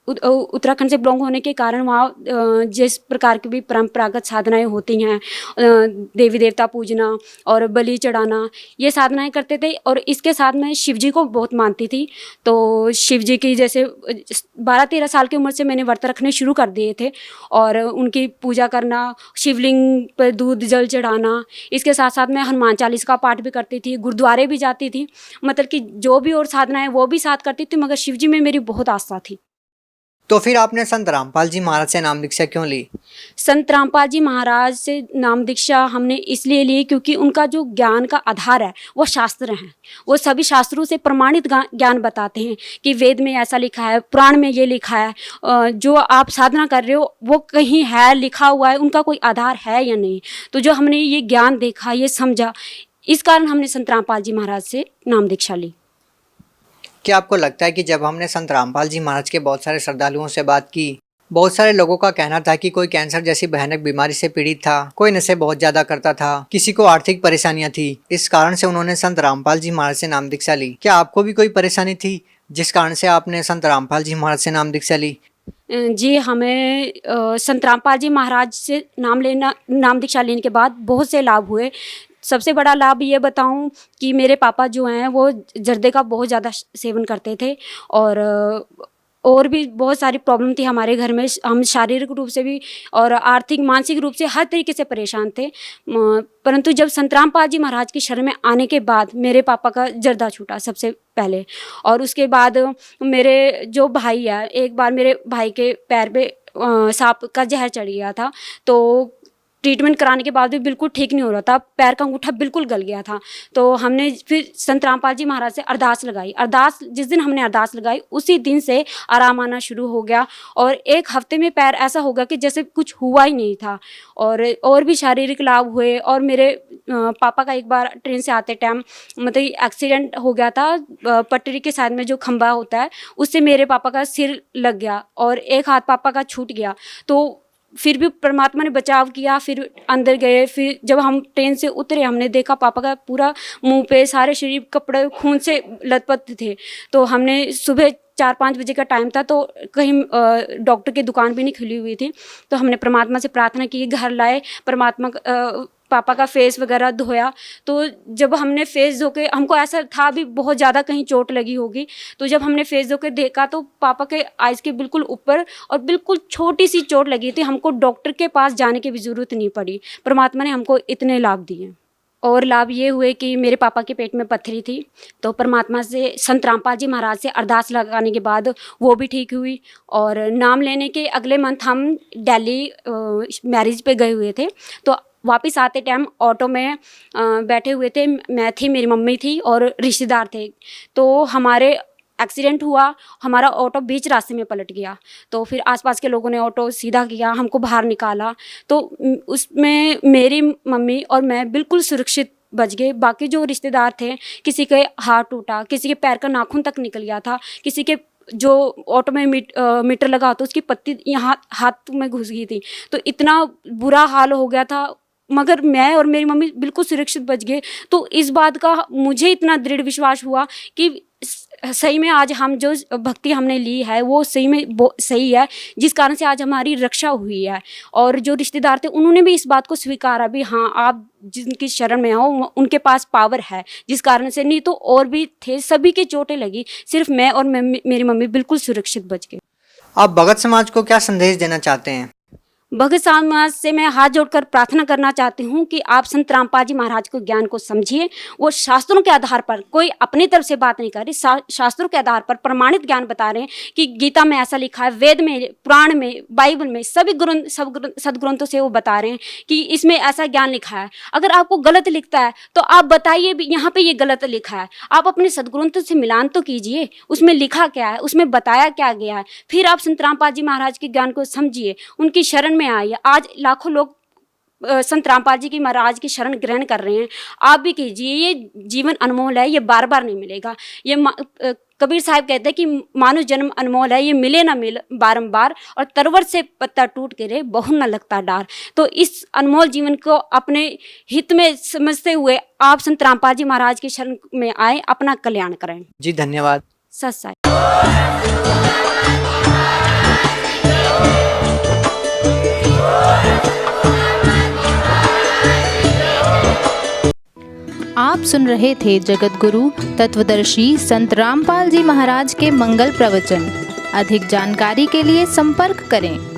Speaker 6: उत्तराखंड से बिलोंग होने के कारण वहाँ जिस प्रकार की भी परंपरागत साधनाएं होती हैं, देवी देवता पूजना और बलि चढ़ाना, ये साधनाएं करते थे। और इसके साथ मैं शिव जी को बहुत मानती थी, तो शिव जी की जैसे 12-13 साल की उम्र से मैंने व्रत रखने शुरू कर दिए थे और उनकी पूजा करना, शिवलिंग पर दूध जल चढ़ाना, इसके साथ साथ मैं हनुमान चालीसा का पाठ भी करती थी, गुरुद्वारे भी जाती थी, मतलब कि जो भी और साधनाएं वो भी साथ करती थी, मगर शिव जी में मेरी बहुत आस्था थी।
Speaker 5: तो फिर आपने संत रामपाल जी महाराज से नाम दीक्षा क्यों ली?
Speaker 6: संत रामपाल जी महाराज से नाम दीक्षा हमने इसलिए ली क्योंकि उनका जो ज्ञान का आधार है वो शास्त्र हैं। वो सभी शास्त्रों से प्रमाणित ज्ञान बताते हैं कि वेद में ऐसा लिखा है, पुराण में ये लिखा है, जो आप साधना कर रहे हो वो कहीं है लिखा हुआ है, उनका कोई आधार है या नहीं। तो जो हमने ये ज्ञान देखा, ये समझा, इस कारण हमने संत रामपाल जी महाराज से नाम दीक्षा ली।
Speaker 5: क्या आपको लगता है कि जब हमने संत रामपाल जी महाराज के बहुत सारे श्रद्धालुओं से बात की बहुत सारे लोगों का कहना था कि कोई कैंसर जैसी भयानक बीमारी से पीड़ित था, कोई नशे बहुत ज्यादा करता था, किसी को आर्थिक परेशानियां थी। इस कारण से उन्होंने संत रामपाल जी महाराज से नाम दीक्षा ली। क्या आपको भी कोई परेशानी थी जिस कारण से आपने संत रामपाल जी महाराज से नाम दीक्षा ली?
Speaker 6: जी, हमें संत रामपाल जी महाराज से नाम दीक्षा लेने के बाद बहुत से लाभ हुए। सबसे बड़ा लाभ ये बताऊं कि मेरे पापा जो हैं वो जर्दे का बहुत ज़्यादा सेवन करते थे और भी बहुत सारी प्रॉब्लम थी हमारे घर में। हम शारीरिक रूप से भी और आर्थिक मानसिक रूप से हर तरीके से परेशान थे। परंतु जब संत रामपाल जी महाराज की शरण में आने के बाद मेरे पापा का जर्दा छूटा सबसे पहले, और उसके बाद मेरे जो भाई है, एक बार मेरे भाई के पैर पे सांप का जहर चढ़ गया था, तो ट्रीटमेंट कराने के बाद भी बिल्कुल ठीक नहीं हो रहा था, पैर का अंगूठा बिल्कुल गल गया था। तो हमने फिर संत रामपाल जी महाराज से अरदास लगाई। जिस दिन हमने अरदास लगाई उसी दिन से आराम आना शुरू हो गया, और एक हफ्ते में पैर ऐसा हो गया कि जैसे कुछ हुआ ही नहीं था। और भी शारीरिक लाभ हुए। और मेरे पापा का एक बार ट्रेन से आते टाइम मतलब एक्सीडेंट हो गया था, पटरी के साइड में जो खंभा होता है उससे मेरे पापा का सिर लग गया और एक हाथ पापा का छूट गया। तो फिर भी परमात्मा ने बचाव किया। फिर अंदर गए, फिर जब हम ट्रेन से उतरे हमने देखा पापा का पूरा मुंह पे सारे शरीर कपड़े खून से लथपथ थे। तो हमने सुबह 4-5 बजे का टाइम था, तो कहीं डॉक्टर की दुकान भी नहीं खुली हुई थी। तो हमने परमात्मा से प्रार्थना की, घर लाए, पापा का फेस वगैरह धोया। तो जब हमने फेस धो के, हमको ऐसा था भी बहुत ज़्यादा कहीं चोट लगी होगी, तो जब हमने फेस धो के देखा तो पापा के आइज़ के बिल्कुल ऊपर और बिल्कुल छोटी सी चोट लगी थी। हमको डॉक्टर के पास जाने की भी ज़रूरत नहीं पड़ी। परमात्मा ने हमको इतने लाभ दिए। और लाभ ये हुए कि मेरे पापा के पेट में पत्थरी थी, तो परमात्मा से संत रामपाल जी महाराज से अरदास लगाने के बाद वो भी ठीक हुई। और नाम लेने के अगले मंथ हम दिल्ली मैरिज पे गए हुए थे। तो वापस आते टाइम ऑटो में बैठे हुए थे, मैं थी, मेरी मम्मी थी और रिश्तेदार थे। तो हमारे एक्सीडेंट हुआ, हमारा ऑटो बीच रास्ते में पलट गया। तो फिर आसपास के लोगों ने ऑटो सीधा किया, हमको बाहर निकाला। तो उसमें मेरी मम्मी और मैं बिल्कुल सुरक्षित बच गए। बाकी जो रिश्तेदार थे, किसी के हाथ टूटा, किसी के पैर का नाखून तक निकल गया था, किसी के जो ऑटो में मीटर लगा तो उसकी पत्ती यहाँ हाथ में घुस गई थी। तो इतना बुरा हाल हो गया था, मगर मैं और मेरी मम्मी बिल्कुल सुरक्षित बच गए। तो इस बात का मुझे इतना दृढ़ विश्वास हुआ कि सही में आज हम जो भक्ति हमने ली है वो सही में सही है, जिस कारण से आज हमारी रक्षा हुई है। और जो रिश्तेदार थे उन्होंने भी इस बात को स्वीकारा भी, हाँ आप जिनकी शरण में आओ उनके पास पावर है, जिस कारण से, नहीं तो और भी थे, सभी की चोटें लगी, सिर्फ मैं और मेरी मम्मी बिल्कुल सुरक्षित बच गए।
Speaker 5: आप भगत समाज को क्या संदेश देना चाहते हैं?
Speaker 6: भगत समाज से मैं हाथ जोड़कर प्रार्थना करना चाहती हूँ कि आप संत रामपाल जी महाराज को ज्ञान को समझिए। वो शास्त्रों के आधार पर, कोई अपनी तरफ से बात नहीं कर रही, शास्त्रों के आधार पर प्रमाणित ज्ञान बता रहे हैं कि गीता में ऐसा लिखा है, वेद में, पुराण में, बाइबल में, सभी सदग्रंथों से वो बता रहे हैं कि इसमें ऐसा ज्ञान लिखा है। अगर आपको गलत लिखता है तो आप बताइए भी यहाँ पे ये गलत लिखा है। आप अपने सदग्रंथों से मिलान तो कीजिए, उसमें लिखा क्या है, उसमें बताया क्या गया है। फिर आप संत रामपाल जी महाराज के ज्ञान को समझिए, उनकी शरण में आइए। आज लाखों लोग संत रामपाल जी की महाराज की शरण ग्रहण कर रहे हैं, आप भी कीजिए। ये जीवन अनमोल है, ये बार बार नहीं मिलेगा। ये कबीर साहब कहते हैं कि मानव जन्म अनमोल है, ये मिले ना मिले बारंबार, और तरवर से पत्ता टूट के रे बहु न लगता डार। तो इस अनमोल जीवन को अपने हित में समझते हुए आप संत रामपाल जी महाराज की शरण में आए, अपना कल्याण करें।
Speaker 5: जी धन्यवाद।
Speaker 6: सत साई।
Speaker 7: आप सुन रहे थे जगत गुरु तत्वदर्शी संत रामपाल जी महाराज के मंगल प्रवचन। अधिक जानकारी के लिए संपर्क करें